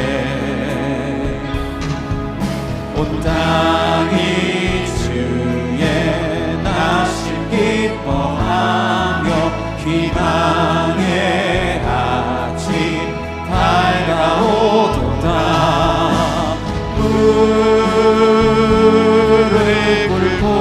온 땅이 주의 나심 기뻐하며 희망의 아침 밝아오도다. 무릎 꿇고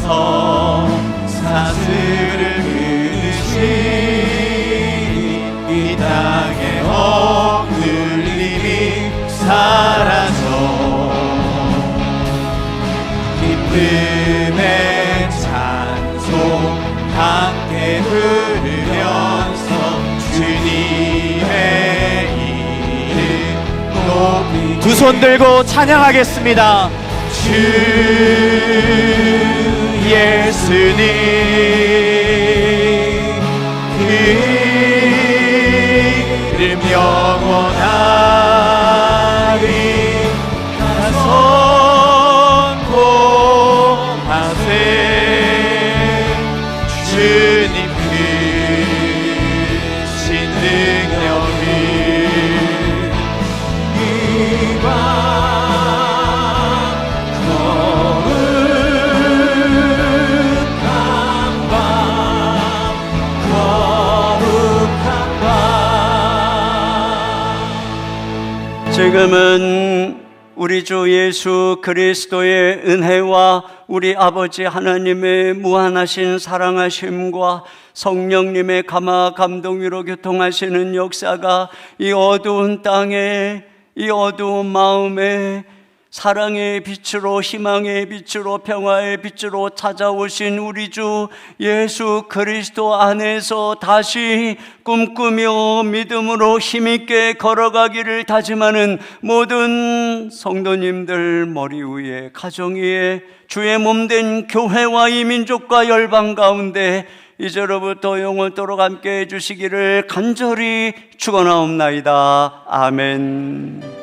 오셔서 사슬을 끊으시니 이 땅의 억눌림이 사라져 기쁨의 찬송 함께 부르면서 주님의 이름 높이 두 손 들고 찬양하겠습니다. 주 예수님 그 이름 영원하리 다 선포하세 주님 크신 능력을 이밤 지금은 우리 주 예수 그리스도의 은혜와 우리 아버지 하나님의 무한하신 사랑하심과 성령님의 감화 감동으로 교통하시는 역사가 이 어두운 땅에, 이 어두운 마음에 사랑의 빛으로, 희망의 빛으로, 평화의 빛으로 찾아오신 우리 주 예수 그리스도 안에서 다시 꿈꾸며 믿음으로 힘있게 걸어가기를 다짐하는 모든 성도님들 머리 위에, 가정 위에 주의 몸된 교회와 이 민족과 열방 가운데 이제로부터 영원토록 함께 해주시기를 간절히 축원하옵나이다. 아멘.